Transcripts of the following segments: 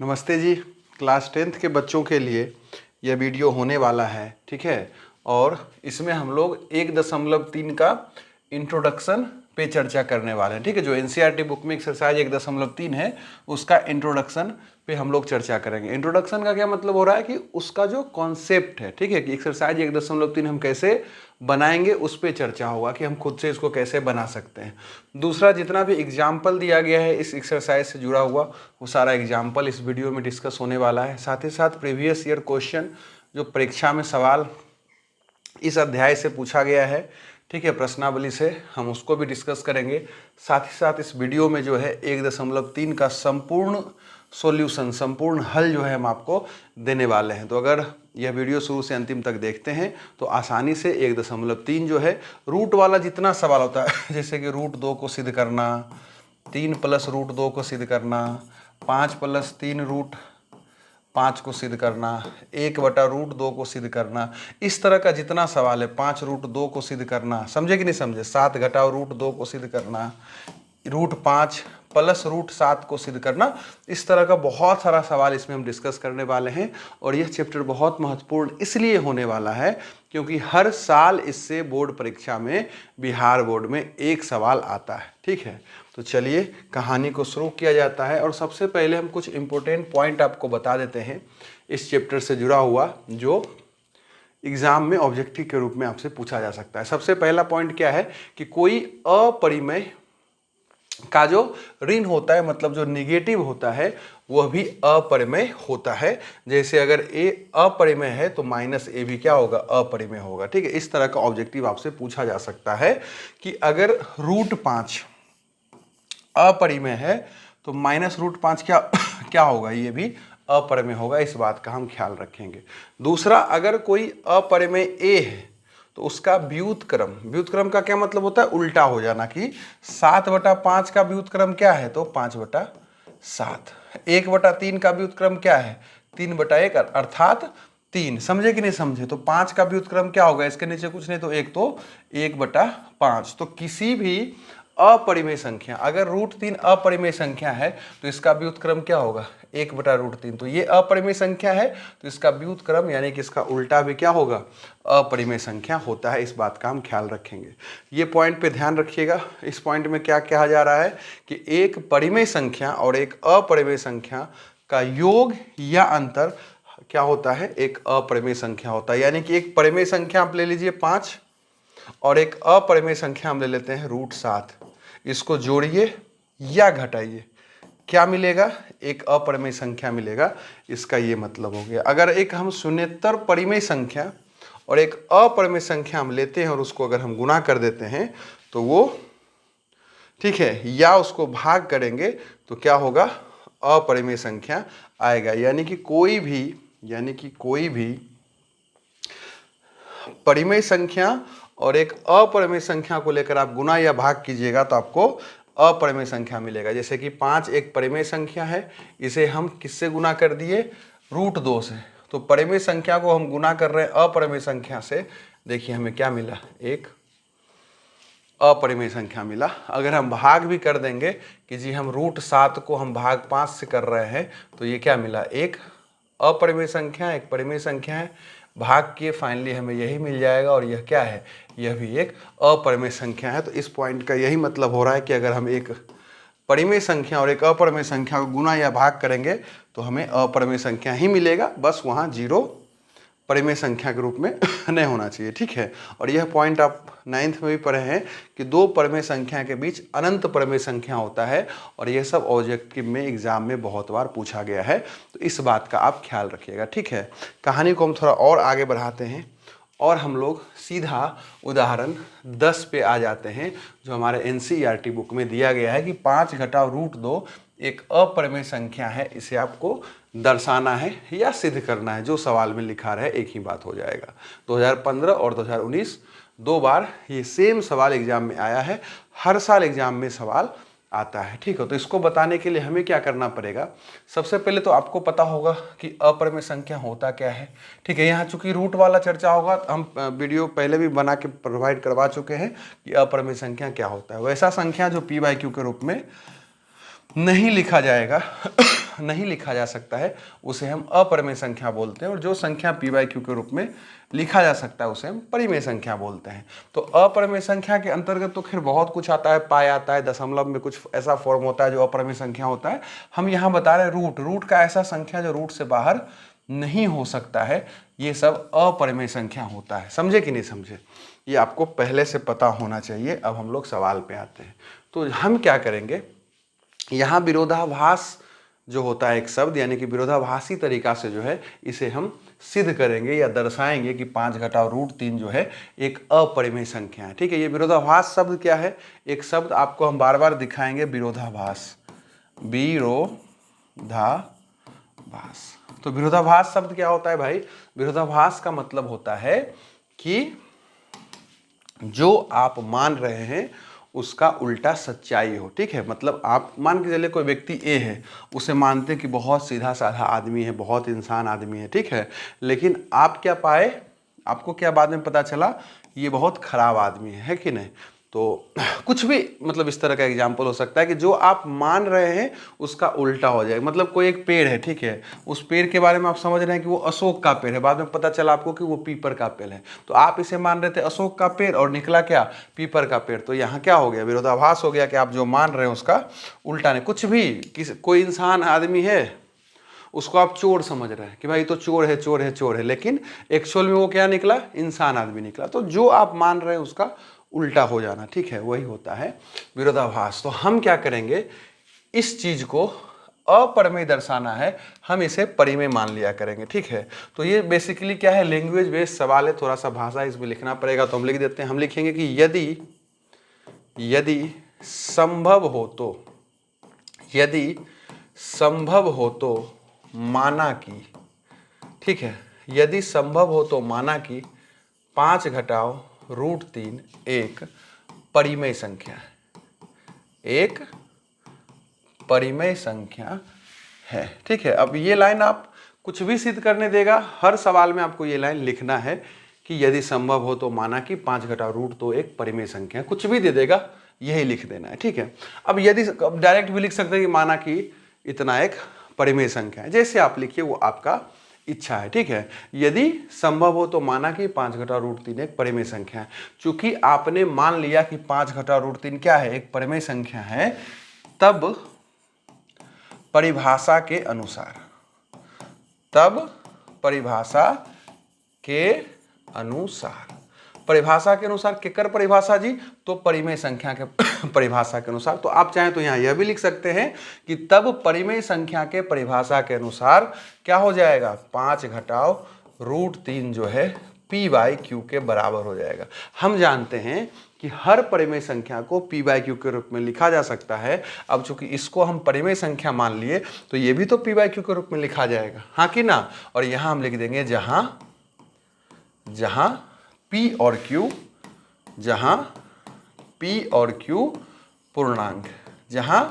नमस्ते जी। Class 10th के बच्चों के लिए यह वीडियो होने वाला है, ठीक है। और इसमें हम लोग 1.3 का इंट्रोडक्शन पे चर्चा करने वाले हैं, ठीक है। जो एनसीईआरटी बुक में एक्सरसाइज 1.3 है उसका इंट्रोडक्शन पे हम लोग चर्चा करेंगे। इंट्रोडक्शन का क्या मतलब हो रहा है कि उसका जो कॉन्सेप्ट है, ठीक है, कि एक्सरसाइज 1.3 हम कैसे बनाएंगे उस पर चर्चा होगा कि हम खुद से इसको कैसे बना सकते हैं। दूसरा, जितना भी एग्जाम्पल दिया गया है इस एक्सरसाइज से जुड़ा हुआ वो सारा एग्जाम्पल इस वीडियो में डिस्कस होने वाला है। साथ ही साथ प्रीवियस ईयर क्वेश्चन जो परीक्षा में सवाल इस अध्याय से पूछा गया है, ठीक है, प्रश्नावली से, हम उसको भी डिस्कस करेंगे। साथ ही साथ इस वीडियो में जो है 1.3 का संपूर्ण सॉल्यूशन, संपूर्ण हल जो है हम आपको देने वाले हैं। तो अगर यह वीडियो शुरू से अंतिम तक देखते हैं तो आसानी से 1.3 जो है रूट वाला जितना सवाल होता है जैसे कि √2 को सिद्ध करना, 3 + √2 को सिद्ध करना, 5 + 3 √5 को सिद्ध करना, 1/√2 को सिद्ध करना, इस तरह का जितना सवाल है, 5√2 को सिद्ध करना, समझे कि नहीं समझे, 7 - √2 को सिद्ध करना, √5 + √7 को सिद्ध करना, इस तरह का बहुत सारा सवाल इसमें हम डिस्कस करने वाले हैं। और यह चैप्टर बहुत महत्वपूर्ण इसलिए होने वाला है क्योंकि हर साल इससे बोर्ड परीक्षा में, बिहार बोर्ड में एक सवाल आता है, ठीक है। तो चलिए कहानी को शुरू किया जाता है और सबसे पहले हम कुछ इंपॉर्टेंट पॉइंट आपको बता देते हैं इस चैप्टर से जुड़ा हुआ जो एग्जाम में ऑब्जेक्टिव के रूप में आपसे पूछा जा सकता है। सबसे पहला पॉइंट क्या है कि कोई अपरिमेय का जो ऋण होता है, मतलब जो निगेटिव होता है, वह भी अपरिमेय होता है। जैसे अगर a अपरिमेय है तो -a भी क्या होगा, अपरिमेय होगा, ठीक है। इस तरह का ऑब्जेक्टिव आपसे पूछा जा सकता है कि अगर √5 अपरिमेय है तो -√5 क्या क्या होगा, ये भी अपरिमेय होगा। इस बात का हम ख्याल रखेंगे। दूसरा, अगर कोई अपरिमेय a है तो उसका व्युत्क्रम, व्युत्क्रम का क्या मतलब होता है, उल्टा हो जाना, कि 7/5 का व्युत्क्रम क्या है तो 5/7। 1/3 का व्युत्क्रम क्या है, 3/1 अर्थात 3। समझे कि नहीं समझे। तो 5 का व्युत्क्रम क्या होगा, इसके नीचे कुछ नहीं तो 1, तो 1/5। तो किसी भी अपरिमेय संख्या, अगर √3 अपरिमेय संख्या है तो इसका व्युत्क्रम क्या होगा, 1/√3। तो ये अपरिमेय संख्या है तो इसका व्युत्क्रम यानी कि इसका उल्टा भी क्या होगा, अपरिमेय संख्या होता है। इस बात का हम ख्याल रखेंगे। ये पॉइंट पे ध्यान रखिएगा। इस पॉइंट में क्या कहा जा रहा है कि एक परिमेय संख्या और एक अपरिमेय संख्या का योग या अंतर क्या होता है, एक अपरिमेय संख्या होता है। यानी कि एक परिमेय संख्या आप ले लीजिए 5 और एक अपरिमेय संख्या हम ले लेते हैं √7। इसको जोड़िए या घटाइए, क्या मिलेगा, एक अपरिमेय संख्या मिलेगा। इसका ये मतलब हो गया। अगर एक हम शून्येतर परिमेय संख्या और एक अपरिमेय संख्या हम लेते हैं और उसको अगर हम गुना कर देते हैं तो वो, ठीक है, या उसको भाग करेंगे तो क्या होगा, अपरिमेय संख्या आएगा। यानी कि कोई भी परिमेय संख्या और एक अपरिमेय संख्या को लेकर आप गुना या भाग कीजिएगा तो आपको अपरिमेय संख्या मिलेगा। जैसे कि 5 एक परिमेय संख्या है, इसे हम किससे गुना कर दिए, √2 से। तो परिमेय संख्या को हम गुना कर रहे हैं अपरिमेय संख्या से, देखिए हमें क्या मिला, एक अपरिमेय संख्या मिला। अगर हम भाग भी कर देंगे कि जी हम √7 को हम भाग 5 से कर रहे हैं तो ये क्या मिला, एक अपरिमेय संख्या, एक परिमेय संख्या है, भाग किए फाइनली हमें यही मिल जाएगा। और यह क्या है, यह भी एक अपरिमेय संख्या है। तो इस पॉइंट का यही मतलब हो रहा है कि अगर हम एक परिमेय संख्या और एक अपरिमेय संख्या को गुना या भाग करेंगे तो हमें अपरिमेय संख्या ही मिलेगा, बस वहाँ 0 परिमेय संख्या के रूप में नहीं होना चाहिए, ठीक है। और यह पॉइंट आप 9th में भी पढ़े हैं कि दो परिमेय संख्या के बीच अनंत परिमेय संख्या होता है। और यह सब ऑब्जेक्टिव में, एग्जाम में बहुत बार पूछा गया है। तो इस बात का आप ख्याल रखिएगा, ठीक है। कहानी को हम थोड़ा और आगे बढ़ाते हैं और हम लोग सीधा उदाहरण 10 पे आ जाते हैं जो हमारे एनसीईआरटी बुक में दिया गया है कि 5 - √2 एक अपरिमेय संख्या है, इसे आपको दर्शाना है या सिद्ध करना है। जो सवाल में लिखा रहे एक ही बात हो जाएगा। 2015 और 2019 दो बार ये सेम सवाल एग्जाम में आया है। हर साल एग्जाम में सवाल आता है, ठीक है। तो इसको बताने के लिए हमें क्या करना पड़ेगा, सबसे पहले तो आपको पता होगा कि अपरिमेय संख्या होता क्या है, ठीक है। यहाँ चूंकि रूट वाला चर्चा होगा, हम वीडियो पहले भी बना के प्रोवाइड करवा चुके हैं कि अपरिमेय संख्या क्या होता है। वैसा संख्या जो p/q के रूप में नहीं लिखा जाएगा नहीं लिखा जा सकता है उसे हम अपरिमेय संख्या बोलते हैं, और जो संख्या p बाई क्यू के रूप में लिखा जा सकता है उसे हम परिमेय संख्या बोलते हैं। तो अपरिमेय संख्या के अंतर्गत तो खैर बहुत कुछ आता है, पाई आता है, दशमलव में कुछ ऐसा फॉर्म होता है जो अपरिमेय संख्या होता है। हम यहाँ बता रहे हैं रूट का ऐसा संख्या जो रूट से बाहर नहीं हो सकता है, ये सब अपरिमेय संख्या होता है। समझे कि नहीं समझे? ये आपको पहले से पता होना चाहिए। अब हम लोग सवाल पे आते हैं। तो हम क्या करेंगे, यहाँ विरोधाभास जो होता है एक शब्द, यानी कि विरोधाभासी तरीका से जो है इसे हम सिद्ध करेंगे या दर्शाएंगे कि 5 घटाव रूट 3 जो है एक अपरिमेय संख्या है। ठीक है, ये विरोधाभास शब्द क्या है? एक शब्द आपको हम बार बार दिखाएंगे, विरोधाभास, विरोधाभास। तो विरोधाभास शब्द क्या होता है भाई? विरोधाभास का मतलब होता है कि जो आप मान रहे हैं उसका उल्टा सच्चाई हो। ठीक है, मतलब आप मान के चलिए कोई व्यक्ति ए है, उसे मानते हैं कि बहुत सीधा साधा आदमी है, बहुत इंसान आदमी है। ठीक है, लेकिन आप क्या पाए, आपको क्या बाद में पता चला, ये बहुत खराब आदमी है कि नहीं? तो कुछ भी मतलब इस तरह का एग्जाम्पल हो सकता है कि जो आप मान रहे हैं उसका उल्टा हो जाएगा। मतलब कोई एक पेड़ है, ठीक है, उस पेड़ के बारे में आप समझ रहे हैं कि वो अशोक का पेड़ है, बाद में पता चला आपको कि वो पीपर का पेड़ है। तो आप इसे मान रहे थे अशोक का पेड़ और निकला क्या? पीपर का पेड़। तो यहाँ क्या हो गया? विरोधाभास हो गया कि आप जो मान रहे हैं उसका उल्टा नहीं। कुछ भी कोई इंसान आदमी है, उसको आप चोर समझ रहे हैं कि भाई तो चोर है, चोर है, चोर है, लेकिन एक्चुअल में वो क्या निकला? इंसान आदमी निकला। तो जो आप मान रहे हैं उसका उल्टा हो जाना। ठीक है, वही होता है विरोधाभास। तो हम क्या करेंगे, इस चीज को अपरिमेय दर्शाना है, हम इसे परिमेय मान लिया करेंगे। ठीक है, तो ये बेसिकली क्या है, लैंग्वेज बेस्ड सवाल है, थोड़ा सा भाषा इसमें लिखना पड़ेगा, तो हम लिख देते हैं। हम लिखेंगे कि यदि संभव हो तो, यदि संभव हो तो माना कि, ठीक है, यदि संभव हो तो माना कि 5 घटाव रूट 3 एक परिमेय संख्या है, एक परिमेय संख्या है। ठीक है, अब ये लाइन आप कुछ भी सिद्ध करने देगा, हर सवाल में आपको ये लाइन लिखना है कि यदि संभव हो तो माना कि 5 घटाव रूट एक परिमेय संख्या है। कुछ भी दे देगा, यही लिख देना है। ठीक है, अब यदि डायरेक्ट भी लिख सकते हैं कि माना कि इतना एक परिमेय संख्या है, जैसे आप लिखिए वो आपका इच्छा है। ठीक है, यदि संभव हो तो माना कि 5 घटाव रूट 3 एक परिमेय संख्या है। चूंकि आपने मान लिया कि 5 घटाव रूट 3 क्या है? एक परिमेय संख्या है, तब परिभाषा के अनुसार, तब परिभाषा के अनुसार, परिभाषा के अनुसार केकर परिभाषा जी? तो परिमेय संख्या के परिभाषा के अनुसार। तो आप चाहें तो यहाँ यह भी लिख सकते हैं कि तब परिमेय संख्या के परिभाषा के अनुसार क्या हो जाएगा? 5 घटाव रूट 3 जो है p बाई क्यू के बराबर हो जाएगा। हम जानते हैं कि हर परिमेय संख्या को p बाई क्यू के रूप में लिखा जा सकता है। अब चूंकि इसको हम परिमेय संख्या मान लिए तो ये भी तो p बाई क्यू के रूप में लिखा जाएगा, हाँ कि ना? और यहाँ हम लिख देंगे जहां P और Q, जहां P और Q पूर्णांक, जहां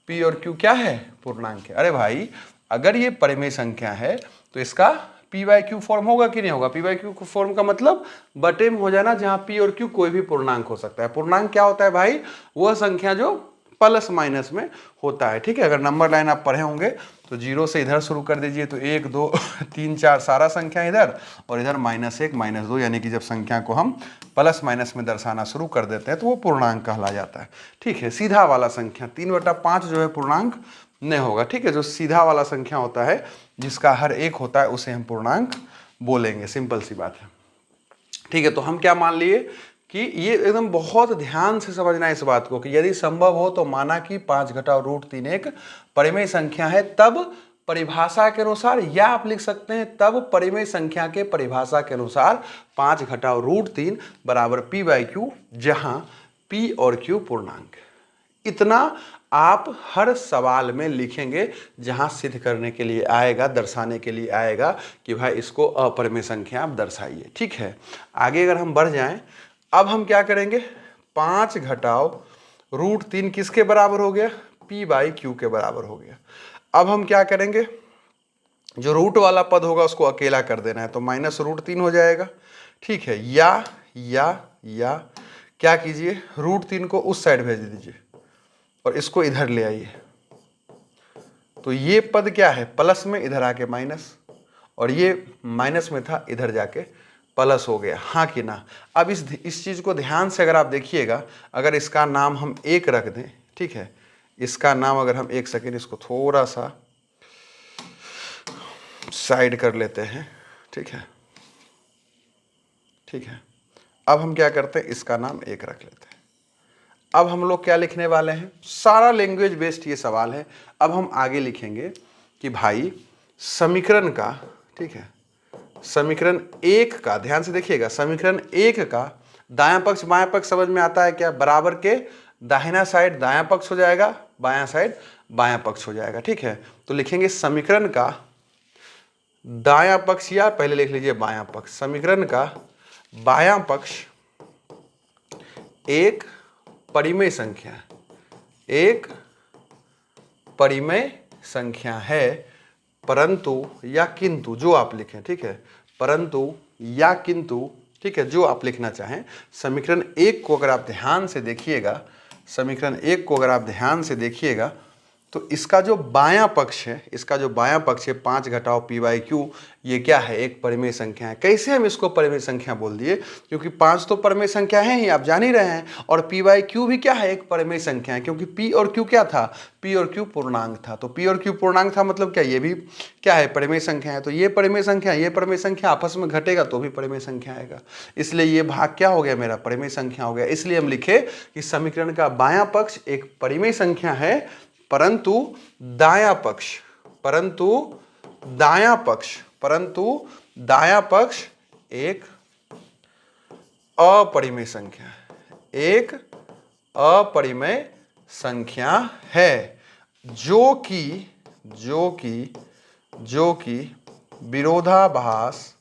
P और Q क्या है? पूर्णांक है। अरे भाई, अगर ये परिमेय संख्या है तो इसका P बाई क्यू फॉर्म होगा कि नहीं होगा? P बाई क्यू फॉर्म का मतलब बटे में हो जाना, जहां P और Q कोई भी पूर्णांक हो सकता है। पूर्णांक क्या होता है भाई? वह संख्या जो प्लस माइनस में होता है। ठीक है, अगर नंबर लाइन आप पढ़े होंगे तो 0 से इधर शुरू कर दीजिए, तो 1 2 3 4 सारा संख्या इधर, और इधर -1 -2, यानी कि जब संख्या को हम प्लस माइनस में दर्शाना शुरू कर देते हैं तो वो पूर्णांक कहला जाता है। ठीक है, सीधा वाला संख्या 3/5 जो है पूर्णांक नहीं होगा। ठीक है, जो सीधा वाला संख्या होता है जिसका हर एक होता है उसे हम पूर्णांक बोलेंगे, सिंपल सी बात है। ठीक है, तो हम क्या मान लिए कि ये एकदम बहुत ध्यान से समझना है इस बात को कि यदि संभव हो तो माना कि 5 घटाव रूट 3 एक परिमेय संख्या है, तब परिभाषा के अनुसार, या आप लिख सकते हैं तब परिमेय संख्या के परिभाषा के अनुसार 5 घटाव रूट 3 बराबर P बाई क्यू, जहां P और Q पूर्णांक। इतना आप हर सवाल में लिखेंगे जहां सिद्ध करने के लिए आएगा, दर्शाने के लिए आएगा कि भाई इसको अपरिमेय संख्या आप दर्शाइए। ठीक है, आगे अगर हम बढ़ जाएं, अब हम क्या करेंगे? 5 घटाव रूट 3 किसके बराबर हो गया? P बाई क्यू के बराबर हो गया। अब हम क्या करेंगे? जो रूट वाला पद होगा उसको अकेला कर देना है, तो -√3 हो जाएगा। ठीक है, या क्या कीजिए, रूट 3 को उस साइड भेज दीजिए और इसको इधर ले आइए, तो ये पद क्या है, प्लस में इधर आके माइनस, और ये माइनस में था इधर जाके प्लस हो गया, हाँ कि ना। अब इस चीज को ध्यान से अगर आप देखिएगा, अगर इसका नाम हम 1 रख दें, ठीक है, इसका नाम अगर हम 1 सेकेंड इसको थोड़ा सा साइड कर लेते हैं, ठीक है, ठीक है। अब हम क्या करते हैं, इसका नाम 1 रख लेते हैं। अब हम लोग क्या लिखने वाले हैं, सारा लैंग्वेज बेस्ड ये सवाल है। अब हम आगे लिखेंगे कि भाई समीकरण का, ठीक है, समीकरण 1 का, ध्यान से देखिएगा, समीकरण 1 का दायां पक्ष बायां पक्ष समझ में आता है क्या, बराबर के दाहिना साइड दायां पक्ष हो जाएगा, बायां साइड बायां पक्ष हो जाएगा, ठीक है। तो लिखेंगे समीकरण का दायां पक्ष, या पहले लिख लीजिए बायां पक्ष, समीकरण का बायां पक्ष एक परिमेय संख्या, एक परिमेय संख्या है, परंतु या किंतु, जो आप लिखें, ठीक है, परंतु या किंतु, ठीक है, जो आप लिखना चाहें। समीकरण 1 को अगर आप ध्यान से देखिएगा, समीकरण 1 को अगर आप ध्यान से देखिएगा, तो इसका जो बायां पक्ष है, इसका जो बायां पक्ष है 5 घटाओ p/q, ये क्या है, एक परिमेय संख्या है। कैसे हम इसको परिमेय संख्या बोल दिए, क्योंकि 5 तो परिमेय संख्या है ही, आप जान ही रहे हैं, और p/q भी क्या है, एक परिमेय संख्या है, क्योंकि p और q क्या था, p और q पूर्णांक था। तो p और q पूर्णांक था मतलब क्या, ये भी क्या है, परिमेय संख्या है। तो ये परिमेय संख्या, ये परिमेय संख्या आपस में घटेगा तो भी परिमेय संख्या आएगा, इसलिए ये भाग क्या हो गया, मेरा परिमेय संख्या हो गया। इसलिए हम लिखे कि समीकरण का बायां पक्ष एक परिमेय संख्या है, परंतु दायां पक्ष, परंतु दायां पक्ष, परंतु दायां पक्ष एक अपरिमेय संख्या है, एक अपरिमेय संख्या है, जो कि विरोधाभास,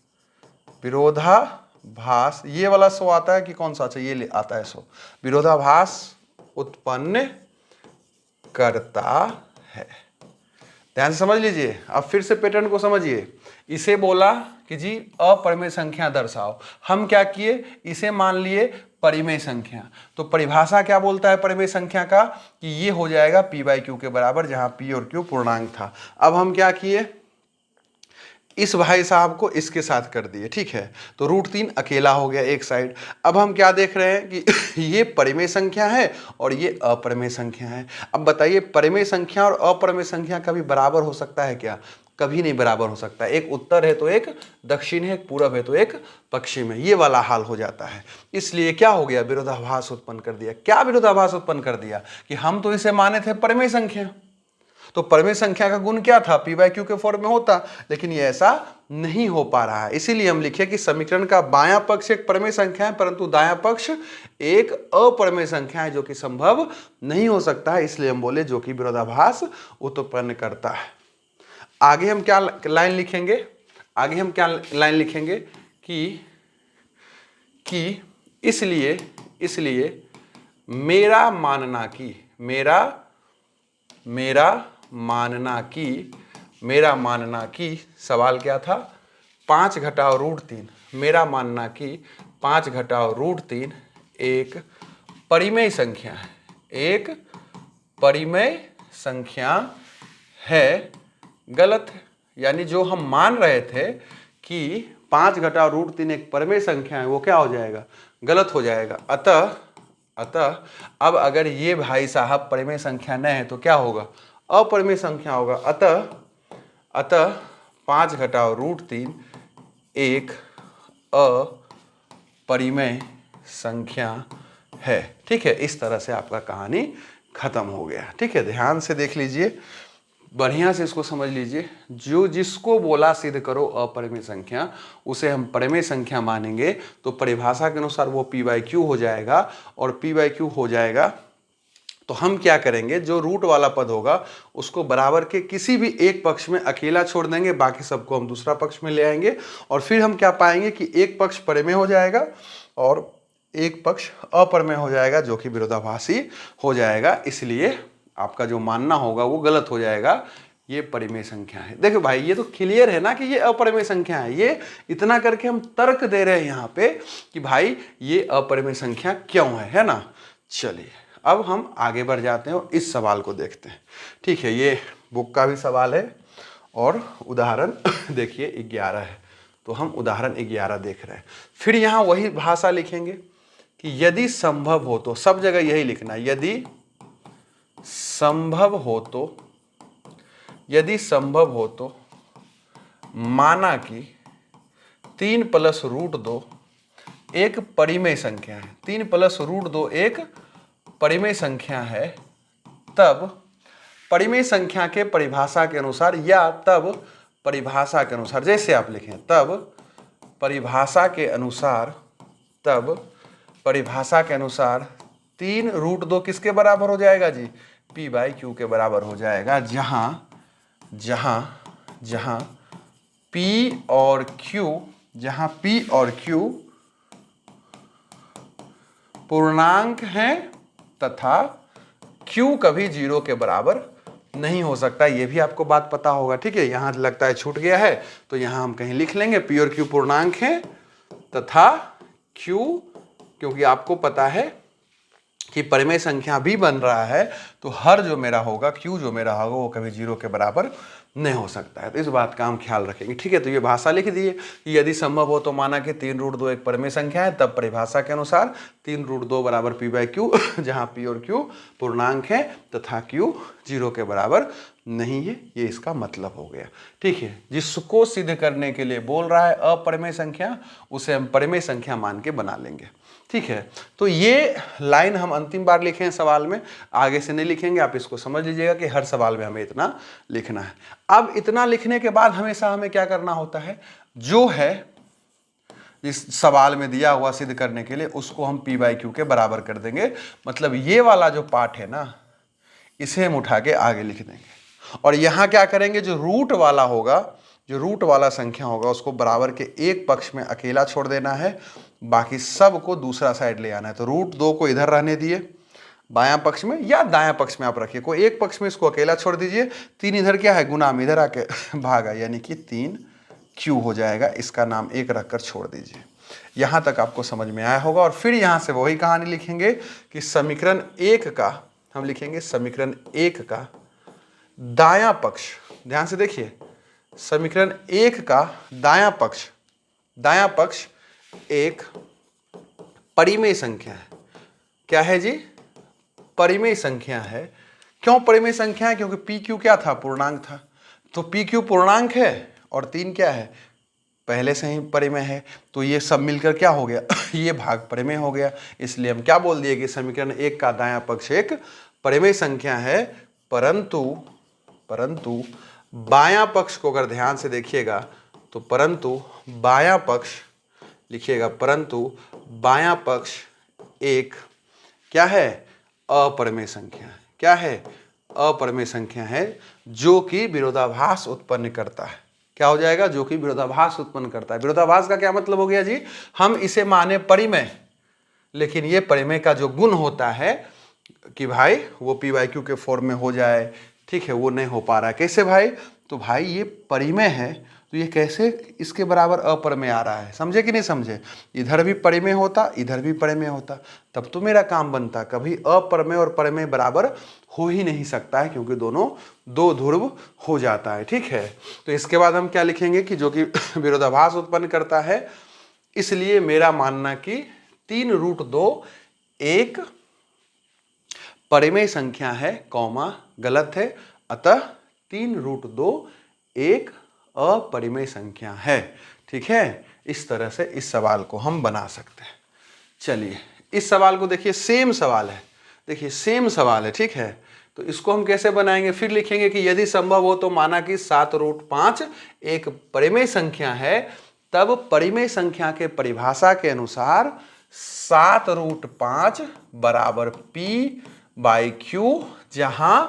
विरोधाभास, ये वाला सो आता है कि कौन सा, अच्छा ये आता है सो, विरोधाभास उत्पन्न करता है। ध्यान से समझ लीजिए, अब फिर से पैटर्न को समझिए। इसे बोला कि जी अपरिमेय संख्या दर्शाओ, हम क्या किए, इसे मान लिए परिमेय संख्या। तो परिभाषा क्या बोलता है परिमेय संख्या का, कि ये हो जाएगा p/q के बराबर, जहां p और q पूर्णांक था। अब हम क्या किए, इस भाई साहब को इसके साथ कर दिए, ठीक है, तो √3 अकेला हो गया एक साइड। अब हम क्या देख रहे हैं कि ये परिमेय संख्या है और ये अपरिमेय संख्या है। अब बताइए, परिमेय संख्या और अपरिमेय संख्या कभी बराबर हो सकता है क्या, कभी नहीं बराबर हो सकता। एक उत्तर है तो एक दक्षिण है, एक पूरब है तो एक पश्चिम है, ये वाला हाल हो जाता है। इसलिए क्या हो गया, विरोधाभास उत्पन्न कर दिया। क्या विरोधाभास उत्पन्न कर दिया, कि हम तो इसे माने थे परिमेय संख्या, तो परिमेय संख्या का गुण क्या था, p/q के फॉर्म में होता, लेकिन ये ऐसा नहीं हो पा रहा है। इसीलिए हम लिखे कि समीकरण का बायां पक्ष एक परिमेय संख्या है, परंतु दायां पक्ष एक अपरिमेय संख्या है, जो कि संभव नहीं हो सकता है। इसलिए हम बोले जो कि विरोधाभास उत्पन्न करता है। आगे हम क्या लाइन लिखेंगे, आगे हम क्या लाइन लिखेंगे कि इसलिए मेरा मानना की सवाल क्या था, 5 घटाओ √3, मेरा मानना कि 5 घटाओ √3 एक परिमेय संख्या है, एक परिमेय संख्या है, गलत है। यानी जो हम मान रहे थे कि 5 घटाओ √3 एक परिमेय संख्या है, वो क्या हो जाएगा, गलत हो जाएगा। अतः अब अगर ये भाई साहब परिमेय संख्या न है तो क्या होगा, अपरिमेय संख्या होगा। अतः 5 घटाओ √3 एक अपरिमेय संख्या है, ठीक है। इस तरह से आपका कहानी खत्म हो गया, ठीक है। ध्यान से देख लीजिए, बढ़िया से इसको समझ लीजिए। जो जिसको बोला सिद्ध करो अपरिमेय संख्या, उसे हम परिमेय संख्या मानेंगे, तो परिभाषा के अनुसार वो p/q हो जाएगा, और p/q हो जाएगा तो हम क्या करेंगे, जो रूट वाला पद होगा उसको बराबर के किसी भी एक पक्ष में अकेला छोड़ देंगे, बाकी सबको हम दूसरा पक्ष में ले आएंगे, और फिर हम क्या पाएंगे कि एक पक्ष परिमेय हो जाएगा और एक पक्ष अपरिमेय हो जाएगा, जो कि विरोधाभासी हो जाएगा। इसलिए आपका जो मानना होगा वो गलत हो जाएगा, ये परिमेय संख्या है। देखो भाई, ये तो क्लियर है ना कि ये अपरिमेय संख्या है। ये इतना करके हम तर्क दे रहे हैं यहाँ पे कि भाई ये अपरिमेय संख्या क्यों है ना। चलिए अब हम आगे बढ़ जाते हैं और इस सवाल को देखते हैं। ठीक है, ये बुक का भी सवाल है और उदाहरण देखिए 11 है, तो हम उदाहरण 11 देख रहे हैं। फिर यहाँ वही भाषा लिखेंगे कि यदि संभव हो तो, सब जगह यही लिखना है, यदि संभव हो तो, यदि संभव हो तो माना कि 3 + √2 एक परिमेय संख्या है, 3 + √2 एक परिमेय संख्या है, तब परिमेय संख्या के परिभाषा के अनुसार, या तब परिभाषा के अनुसार, जैसे आप लिखें तब परिभाषा के अनुसार, तब परिभाषा के अनुसार 3 √2 किसके बराबर हो जाएगा जी? p/q के बराबर हो जाएगा, जहां p और q पूर्णांक हैं तथा q कभी 0 के बराबर नहीं हो सकता। ये भी आपको बात पता होगा। ठीक है, यहां लगता है छूट गया है, तो यहां हम कहीं लिख लेंगे p और q पूर्णांक हैं तथा q, क्योंकि आपको पता है कि परिमेय संख्या भी बन रहा है, तो हर जो मेरा होगा, q जो मेरा होगा, वो कभी 0 के बराबर नहीं हो सकता है। तो इस बात का हम ख्याल रखेंगे। ठीक है, तो ये भाषा लिख दिए कि यदि संभव हो तो माना कि 3 √2 एक परिमेय संख्या है, तब परिभाषा के अनुसार 3 √2 बराबर p/q, जहां p और q पूर्णांक है तथा q 0 के बराबर नहीं है। ये इसका मतलब हो गया। ठीक है, जिसको सिद्ध करने के लिए बोल रहा है अपरिमेय संख्या, उसे हम परिमेय संख्या मान के बना लेंगे। ठीक है, तो ये लाइन हम अंतिम बार लिखे हैं सवाल में, आगे से नहीं लिखेंगे। आप इसको समझ लीजिएगा कि हर सवाल में हमें इतना लिखना है। अब इतना लिखने के बाद हमेशा हमें क्या करना होता है, जो है इस सवाल में दिया हुआ सिद्ध करने के लिए, उसको हम p/q के बराबर कर देंगे। मतलब ये वाला जो पार्ट है ना, इसे हम उठा के आगे लिख देंगे, और यहां क्या करेंगे, जो रूट वाला होगा, जो रूट वाला संख्या होगा, उसको बराबर के एक पक्ष में अकेला छोड़ देना है, बाकी सब को दूसरा साइड ले आना है। तो √2 को इधर रहने दिए बायां पक्ष में, या दायां पक्ष में आप रखिए, कोई एक पक्ष में इसको अकेला छोड़ दीजिए। 3 इधर क्या है, गुना में इधर आके भागा, यानी कि 3q हो जाएगा। इसका नाम 1 रखकर छोड़ दीजिए। यहां तक आपको समझ में आया होगा। और फिर यहां से वही कहानी लिखेंगे कि समीकरण 1 का, हम लिखेंगे समीकरण 1 का दायां पक्ष, ध्यान से देखिए, समीकरण 1 का दायां पक्ष एक परिमेय संख्या है। क्या है जी? परिमेय संख्या है। क्यों परिमेय संख्या है? क्योंकि pq क्या था, पूर्णांक था। तो pq पूर्णांक है और 3 क्या है, पहले से ही परिमेय है। तो ये सब मिलकर क्या हो गया ये भाग परिमेय हो गया। इसलिए हम क्या बोल दिए कि समीकरण 1 का दायां पक्ष एक परिमेय संख्या है, परंतु बायां पक्ष को अगर ध्यान से देखिएगा तो परंतु बायां पक्ष लिखिएगा, परंतु बायां पक्ष एक क्या है, अपरिमेय संख्या है। क्या है? अपरिमेय संख्या है, जो कि विरोधाभास उत्पन्न करता है। क्या हो जाएगा? जो कि विरोधाभास उत्पन्न करता है। विरोधाभास का क्या मतलब हो गया जी? हम इसे माने परिमेय, लेकिन ये परिमेय का जो गुण होता है कि भाई वो p/q के फॉर्म में हो जाए, ठीक है, वो नहीं हो पा रहा है। कैसे भाई? तो भाई ये परिमेय है, तो ये कैसे इसके बराबर अपरिमेय आ रहा है? समझे कि नहीं समझे? इधर भी परिमेय होता, इधर भी परिमेय होता, तब तो मेरा काम बनता। कभी अपरिमेय और परिमेय बराबर हो ही नहीं सकता है, क्योंकि दोनों दो ध्रुव हो जाता है। ठीक है, तो इसके बाद हम क्या लिखेंगे कि जो कि विरोधाभास उत्पन्न करता है। इसलिए मेरा मानना कि 3 √2 एक परिमेय संख्या है, कॉमा गलत है, अतः 3 √2 एक अपरिमेय संख्या है। ठीक है, इस तरह से इस सवाल को हम बना सकते हैं। चलिए इस सवाल को देखिए, सेम सवाल है, देखिए सेम सवाल है। ठीक है, तो इसको हम कैसे बनाएंगे? फिर लिखेंगे कि यदि संभव हो तो माना कि 7 √5 एक परिमेय संख्या है, तब परिमेय संख्या के परिभाषा के अनुसार 7 √5 बराबर p/q, जहां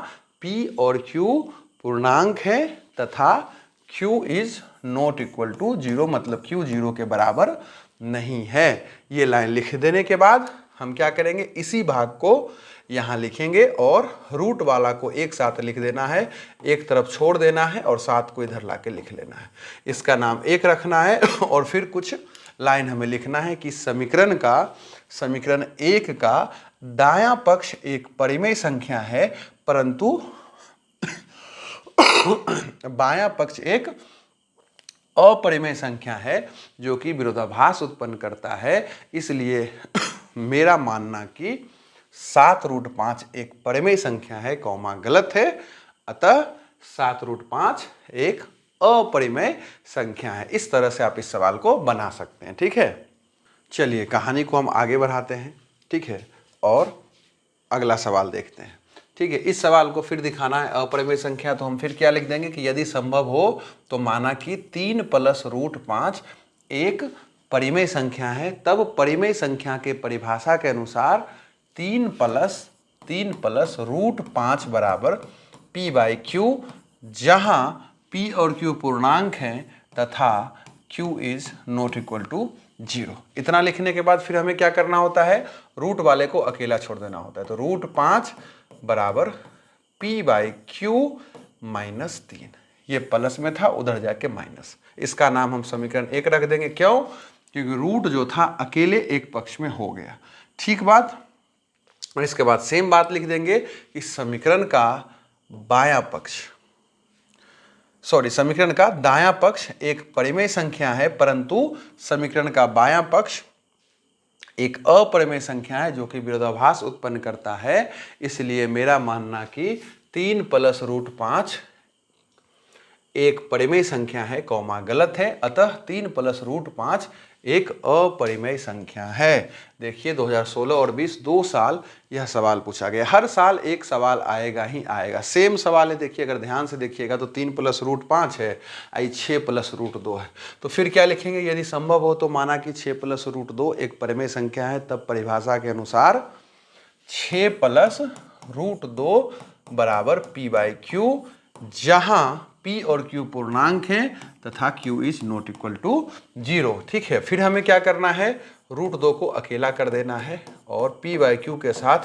p और q पूर्णांक है तथा q is not equal to 0, मतलब q 0 के बराबर नहीं है। ये लाइन लिख देने के बाद हम क्या करेंगे, इसी भाग को यहां लिखेंगे और रूट वाला को एक साथ लिख देना है, एक तरफ छोड़ देना है और 7 को इधर लाके लिख लेना है। इसका नाम 1 रखना है और फिर कुछ लाइन हमें लिखना है कि समीकरण 1 का दायां पक्ष एक परिमेय संख्या है परंतु बायां पक्ष एक अपरिमेय संख्या है जो कि विरोधाभास उत्पन्न करता है। इसलिए मेरा मानना कि 7√5 एक परिमेय संख्या है, कौमा गलत है। अतः 7√5 एक अपरिमेय संख्या है। इस तरह से आप इस सवाल को बना सकते हैं। ठीक है, चलिए कहानी को हम आगे बढ़ाते हैं। ठीक है, और अगला सवाल देखते हैं। ठीक है, इस सवाल को फिर दिखाना है अपरिमेय संख्या, तो हम फिर क्या लिख देंगे कि यदि संभव हो तो माना कि 3 + √5 एक परिमेय संख्या है, तब परिमेय संख्या के परिभाषा के अनुसार 3 + √5 बराबर p/q, जहां p और q पूर्णांक हैं तथा q is not equal to 0। इतना लिखने के बाद फिर हमें क्या करना होता है, रूट वाले को अकेला छोड़ देना होता है। तो √5 बराबर p/q -3, ये प्लस में था उधर जाके माइनस। इसका नाम हम समीकरण 1 रख देंगे। क्यों? क्योंकि रूट जो था अकेले एक पक्ष में हो गया। ठीक बात। और इसके बाद सेम बात लिख देंगे कि समीकरण का बायां पक्ष, समीकरण का दायां पक्ष एक परिमेय संख्या है परंतु समीकरण का बायां पक्ष एक अपरिमेय संख्या है जो कि विरोधाभास उत्पन्न करता है। इसलिए मेरा मानना कि 3 + √5 एक परिमेय संख्या है, कौमा गलत है। अतः 3 + √5 एक अपरिमेय संख्या है। देखिए 2016 और 20 2 साल यह सवाल पूछा गया। हर साल एक सवाल आएगा ही आएगा, सेम सवाल है। देखिए अगर ध्यान से देखिएगा तो 3 + √5 है, आई 6 + √2 है। तो फिर क्या लिखेंगे, यदि संभव हो तो माना कि 6 + √2 एक परिमेय संख्या है, तब परिभाषा के अनुसार 6 + √2 बराबर p/q, जहां p और q पूर्णांक हैं तथा q is not equal to 0। ठीक है, फिर हमें क्या करना है, √2 को अकेला कर देना है और p/q के साथ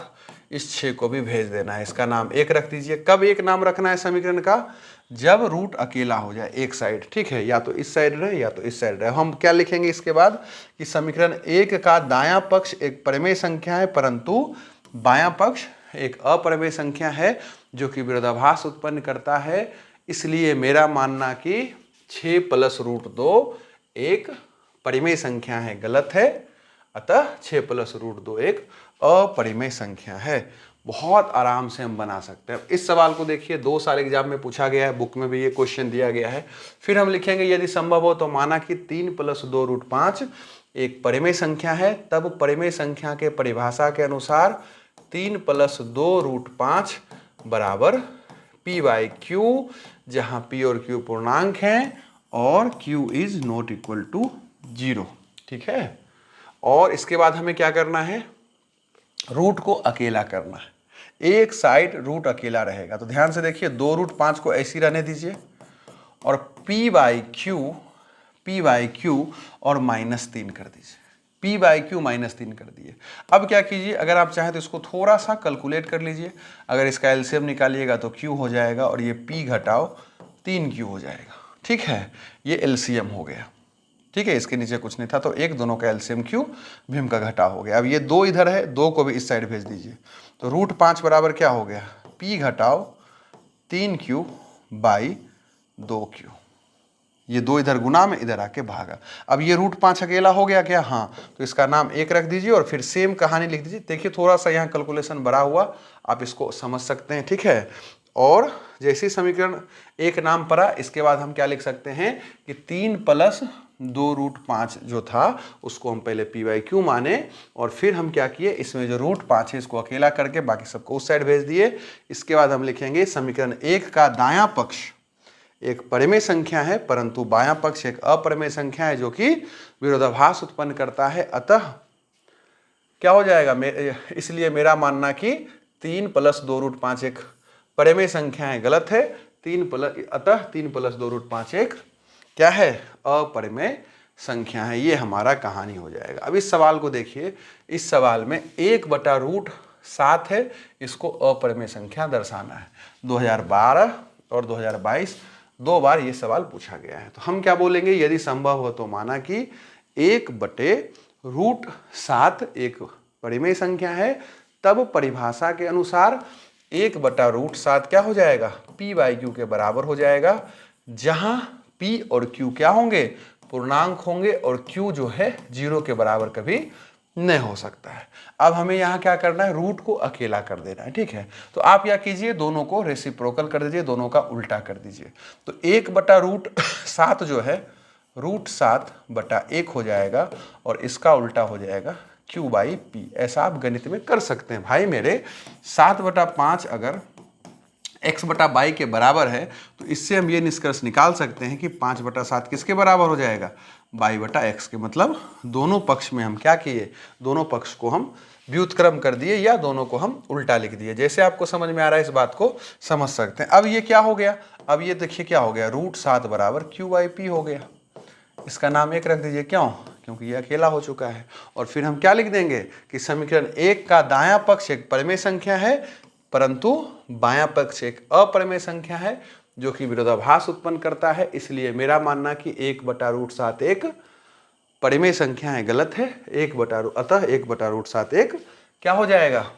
इस 6 को भी भेज देना है। इसका नाम 1 रख दीजिए। कब एक नाम रखना है समीकरण का, जब रूट अकेला हो जाए एक साइड। ठीक है, या तो इस साइड रहे या तो इस साइड रहे। हम क्या लिखेंगे इसके बाद कि समीकरण 1 का दायां पक्ष एक परिमेय संख्या है परंतु बायां पक्ष एक अपरिमेय संख्या है जो कि विरोधाभास उत्पन्न करता है। इसलिए मेरा मानना कि 6 + √2 एक परिमेय संख्या है, गलत है। अतः 6 + √2 एक अपरिमेय संख्या है। बहुत आराम से हम बना सकते हैं। इस सवाल को देखिए 2 साल एग्जाम में पूछा गया है, बुक में भी ये क्वेश्चन दिया गया है। फिर हम लिखेंगे यदि संभव हो तो माना कि 3 + 2√5 एक परिमेय संख्या है, तब परिमेय संख्या के परिभाषा के अनुसार 3 + 2√5 बराबर p/q, जहां p और q पूर्णांक हैं और q is not equal to 0। ठीक है, और इसके बाद हमें क्या करना है, रूट को अकेला करना है। एक साइड रूट अकेला रहेगा। तो ध्यान से देखिए 2√5 को ऐसी रहने दीजिए और p/q और -3 कर दीजिए। p/q -3 कर दिए। अब क्या कीजिए, अगर आप चाहें तो इसको थोड़ा सा कैलकुलेट कर लीजिए। अगर इसका एलसीएम निकालिएगा तो q हो जाएगा और ये p घटाओ 3q हो जाएगा। ठीक है, ये एलसीएम हो गया। ठीक है, इसके नीचे कुछ नहीं था तो एक दोनों का एलसीएम q भीम का घटा हो गया। अब ये 2 इधर है, 2 को भी इस साइड भेज दीजिए। तो √5 बराबर क्या हो गया, p घटाओ 3q बाई 2q। ये 2 इधर गुना में, इधर आके भागा। अब ये √5 अकेला हो गया क्या, हाँ, तो इसका नाम 1 रख दीजिए और फिर सेम कहानी लिख दीजिए। देखिए थोड़ा सा यहाँ कैलकुलेशन बड़ा हुआ, आप इसको समझ सकते हैं। ठीक है, और जैसे समीकरण 1 नाम पड़ा, इसके बाद हम क्या लिख सकते हैं कि 3 + 2√5 जो था उसको हम पहले p/q माने और फिर हम क्या किए, इसमें जो √5 है इसको अकेला करके बाकी सबको उस साइड भेज दिए। इसके बाद हम लिखेंगे समीकरण 1 का दायां पक्ष एक परिमेय संख्या है परंतु बायां पक्ष एक अपरिमेय संख्या है जो कि विरोधाभास उत्पन्न करता है। अतः क्या हो जाएगा, इसलिए मेरा मानना कि 3 + 2√5 एक परिमेय संख्या है, गलत है। अतः 3 + 2√5 एक क्या है, अपरिमेय संख्या है। ये हमारा कहानी हो जाएगा। अब इस सवाल को देखिए, इस सवाल में 1/√7 है, इसको अपरिमेय संख्या दर्शाना है। 2012 और 2022 2 बार ये सवाल पूछा गया है। तो हम क्या बोलेंगे, यदि संभव हो तो माना कि 1/√7 एक परिमेय संख्या है, तब 1 / √7 एक तब परिभाषा के अनुसार 1/√7 क्या हो जाएगा, p/q के बराबर हो जाएगा, जहां p और q क्या होंगे, पूर्णांक होंगे और q जो है 0 के बराबर कभी नहीं हो सकता है। अब हमें यहाँ क्या करना है, रूट को अकेला कर देना है, ठीक है। तो आप क्या कीजिए, दोनों को रेसिप्रोकल कर दीजिए, दोनों का उल्टा कर दीजिए। तो 1/√7 जो है √7/1 हो जाएगा और इसका उल्टा हो जाएगा q/p। ऐसा आप गणित में कर सकते हैं भाई मेरे। 7/5 अगर x/y के बराबर है तो इससे हम ये निष्कर्ष निकाल सकते हैं कि 5/7 किसके बराबर हो जाएगा, y/x के। मतलब दोनों पक्ष में हम क्या किए, दोनों पक्ष को हम व्युत्क्रम कर दिए या दोनों को हम उल्टा लिख दिए। जैसे आपको समझ में आ रहा है इस बात को समझ सकते हैं। अब ये क्या हो गया, अब ये देखिए क्या हो गया, √7 बराबर q/p हो गया। इसका नाम 1 रख दीजिए, क्यों, क्योंकि ये अकेला हो चुका है। और फिर हम क्या लिख देंगे कि समीकरण 1 का दायां पक्ष एक परिमेय संख्या है परंतु बायां पक्ष एक अपरिमेय संख्या है जो कि विरोधाभास उत्पन्न करता है। इसलिए मेरा मानना कि 1/√7 एक परिमेय संख्या है, गलत है। अतः 1/√7 एक क्या हो जाएगा,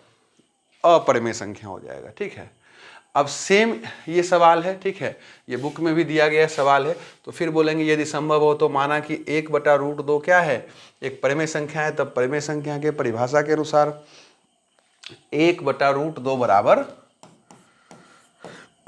अपरिमेय संख्या हो जाएगा, ठीक है। अब सेम ये सवाल है, ठीक है, ये बुक में भी दिया गया सवाल है। तो फिर बोलेंगे यदि संभव हो तो माना कि 1/√2 क्या है, एक परिमेय संख्या है, तब परिमेय संख्या के परिभाषा के अनुसार 1/√2 बराबर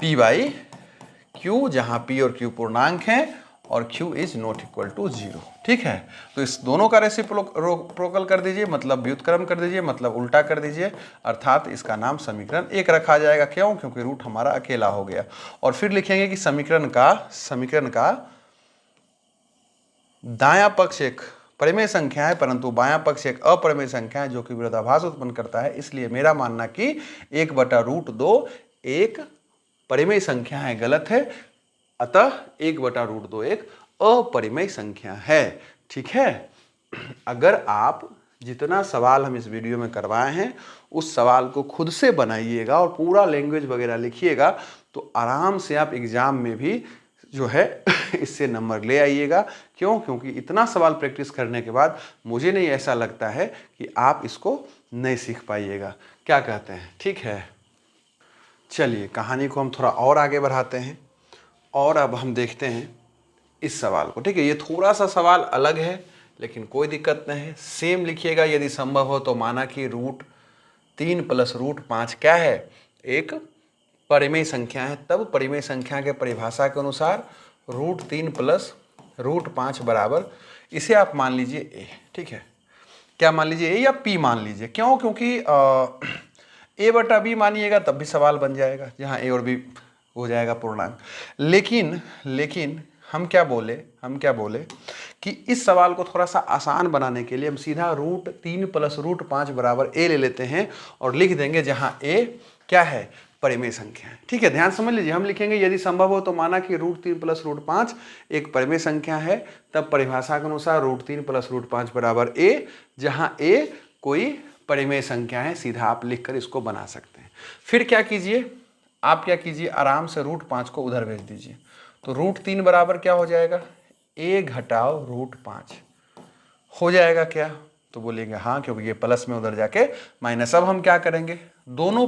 p/q, जहां p और q पूर्णांक हैं और q is not equal to 0, ठीक है। तो इस दोनों का रेसिप्रोकल कर दीजिए, मतलब व्युत्क्रम कर दीजिए, मतलब उल्टा कर दीजिए, अर्थात इसका नाम समीकरण 1 रखा जाएगा। क्यों, क्योंकि रूट हमारा अकेला हो गया। और फिर लिखेंगे कि समीकरण का दायां पक्ष एक परिमेय संख्या है परंतु बायां पक्ष एक अपरिमेय संख्या है जो कि विरोधाभास उत्पन्न करता है। इसलिए मेरा मानना कि 1/√2 एक परिमेय संख्या है, गलत है। अतः 1/√2 एक अपरिमेय संख्या है, ठीक है। अगर आप जितना सवाल हम इस वीडियो में करवाए हैं उस सवाल को खुद से बनाइएगा और पूरा लैंग्वेज वगैरह लिखिएगा तो आराम से आप एग्जाम में भी जो है इससे नंबर ले आइएगा। क्यों, क्योंकि इतना सवाल प्रैक्टिस करने के बाद मुझे नहीं ऐसा लगता है कि आप इसको नहीं सीख पाइएगा। क्या कहते हैं, ठीक है। चलिए कहानी को हम थोड़ा और आगे बढ़ाते हैं और अब हम देखते हैं इस सवाल को, ठीक है। ये थोड़ा सा सवाल अलग है लेकिन कोई दिक्कत नहीं है, सेम लिखिएगा। यदि संभव हो तो माना कि √3 + √5 क्या है, एक परिमेय संख्या है, तब परिमेय संख्या के परिभाषा के अनुसार √3 + √5 बराबर, इसे आप मान लीजिए a, ठीक है। क्या मान लीजिए, a या p मान लीजिए। क्यों, क्योंकि a/b मानिएगा तब भी सवाल बन जाएगा जहाँ a और b हो जाएगा पूर्णांक। लेकिन हम क्या बोले कि इस सवाल को थोड़ा सा आसान बनाने के लिए हम सीधा √3 + √5 बराबर a ले लेते हैं और लिख देंगे जहाँ a क्या है, परिमेय संख्या है, ठीक है। ध्यान समझ लीजिए, हम लिखेंगे यदि संभव हो तो माना कि √3 + √5 एक परिमेय संख्या है, तब परिभाषा के अनुसार √3 + √5 बराबर a, जहाँ a कोई परिमेय संख्या है। सीधा आप लिखकर इसको बना सकते हैं। फिर क्या कीजिए, आप क्या कीजिए, आराम से √5 को उधर भेज दीजिए। तो √3 बराबर क्या हो जाएगा, a घटाओ √5 हो जाएगा क्या, तो बोलेंगे हाँ, क्योंकि ये प्लस में उधर जाके माइनस। अब हम क्या करेंगे, दोनों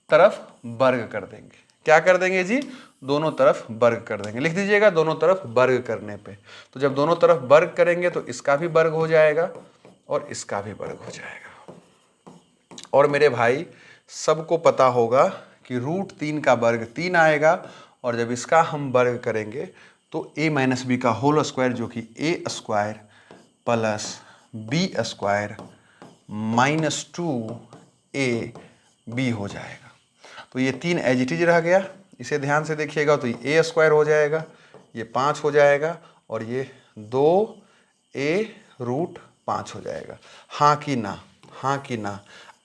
तरफ वर्ग कर देंगे। क्या कर देंगे जी, दोनों तरफ वर्ग कर देंगे। लिख दीजिएगा दोनों तरफ वर्ग करने पे। तो जब दोनों तरफ वर्ग करेंगे तो इसका भी वर्ग हो जाएगा और इसका भी वर्ग हो जाएगा। और मेरे भाई सबको पता होगा कि √3 का वर्ग 3 आएगा और जब इसका हम वर्ग करेंगे तो a - b का होल स्क्वायर जो कि a² + b² - 2ab हो जाएगा। तो ये 3 एज इट इज रह गया। इसे ध्यान से देखिएगा तो ये a² हो जाएगा, ये 5 हो जाएगा और ये 2a√5 हो जाएगा। हाँ कि ना, हाँ कि ना।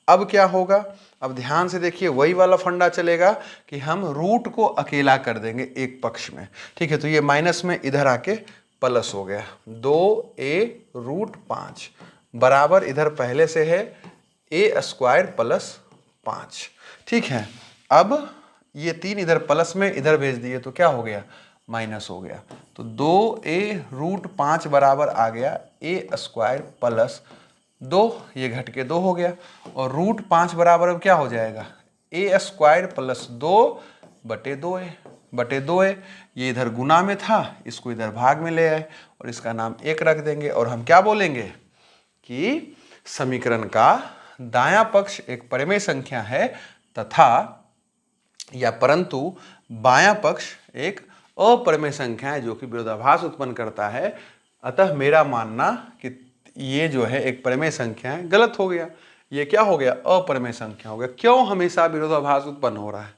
अब क्या होगा, अब ध्यान से देखिए, वही वाला फंडा चलेगा कि हम रूट को अकेला कर देंगे एक पक्ष में, ठीक है। तो ये माइनस में इधर आके प्लस हो गया, 2a√5 बराबर इधर पहले से है a² + 5, ठीक है। अब ये 3 इधर प्लस में इधर भेज दिए तो क्या हो गया, माइनस हो गया। तो 2a√5 बराबर आ गया a² + 2, ये घट के 2 हो गया। और रूट 5 बराबर अब क्या हो जाएगा, ए स्क्वायर प्लस 2/2a। ये इधर गुना में था, इसको इधर भाग में ले आए और इसका नाम 1 रख देंगे। और हम क्या बोलेंगे कि समीकरण का दायां पक्ष एक परिमेय संख्या है तथा या परंतु बायां पक्ष एक अपरिमेय संख्या है जो कि विरोधाभास उत्पन्न करता है। अतः मेरा मानना कि ये जो है एक परिमेय संख्या है गलत हो गया। ये क्या हो गया, अपरिमेय संख्या हो गया। क्यों हमेशा विरोधाभास उत्पन्न हो रहा है,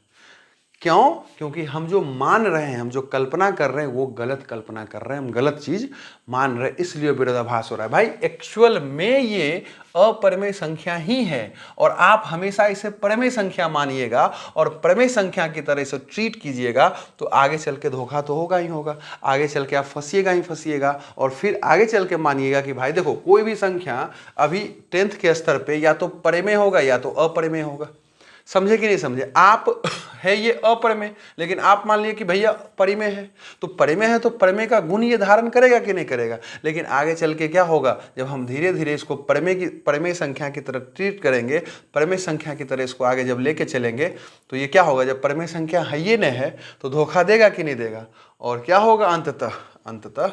क्यों? क्योंकि हम जो मान रहे हैं, हम जो कल्पना कर रहे हैं वो गलत कल्पना कर रहे हैं, हम गलत चीज मान रहे हैं, इसलिए विरोधाभास हो रहा है। भाई एक्चुअल में ये अपरिमेय संख्या ही है और आप हमेशा इसे परिमेय संख्या मानिएगा और परिमेय संख्या की तरह इसे ट्रीट कीजिएगा तो आगे चल के धोखा तो होगा ही होगा, आगे चल के आप फंसिएगा ही फंसिएगा। और फिर आगे चल के मानिएगा कि भाई देखो कोई भी संख्या अभी 10th के स्तर पे या तो परिमेय होगा या तो अपरिमेय होगा। समझे कि नहीं समझे? आप है ये अपरिमेय, लेकिन आप मान लिए कि भैया परिमेय है, तो परिमेय है तो परिमेय का गुण ये धारण करेगा कि नहीं करेगा। लेकिन आगे चल के क्या होगा, जब हम धीरे धीरे इसको परिमेय संख्या की तरह ट्रीट करेंगे, परिमेय संख्या की तरह इसको आगे जब लेके चलेंगे तो ये क्या होगा, जब परिमेय संख्या है ये नहीं है तो धोखा देगा कि नहीं देगा। और क्या होगा अंततः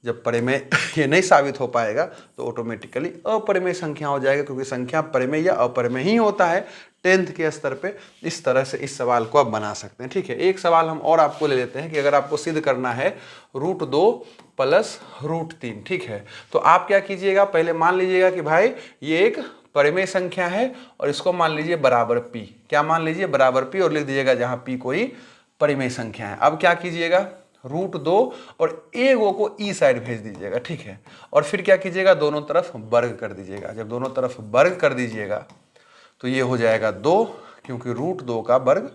जब परिमेय ये नहीं साबित हो पाएगा तो ऑटोमेटिकली अपरिमेय संख्या हो जाएगा, क्योंकि संख्या परिमेय या अपरिमेय ही होता है 10th के स्तर पे। इस तरह से इस सवाल को आप बना सकते हैं। ठीक है, एक सवाल हम और आपको ले लेते हैं कि अगर आपको सिद्ध करना है √2 प्लस √3, ठीक है, तो आप क्या कीजिएगा, पहले मान लीजिएगा कि भाई ये एक परिमेय संख्या है और इसको मान लीजिए बराबर p। क्या मान लीजिए, बराबर p, और लिख दीजिएगा जहां p कोई परिमेय संख्या है। अब क्या कीजिएगा, √2 और a को ई साइड भेज दीजिएगा, ठीक है, और फिर क्या कीजिएगा, दोनों तरफ वर्ग कर दीजिएगा। जब दोनों तरफ वर्ग कर दीजिएगा तो ये हो जाएगा 2, क्योंकि √2 का वर्ग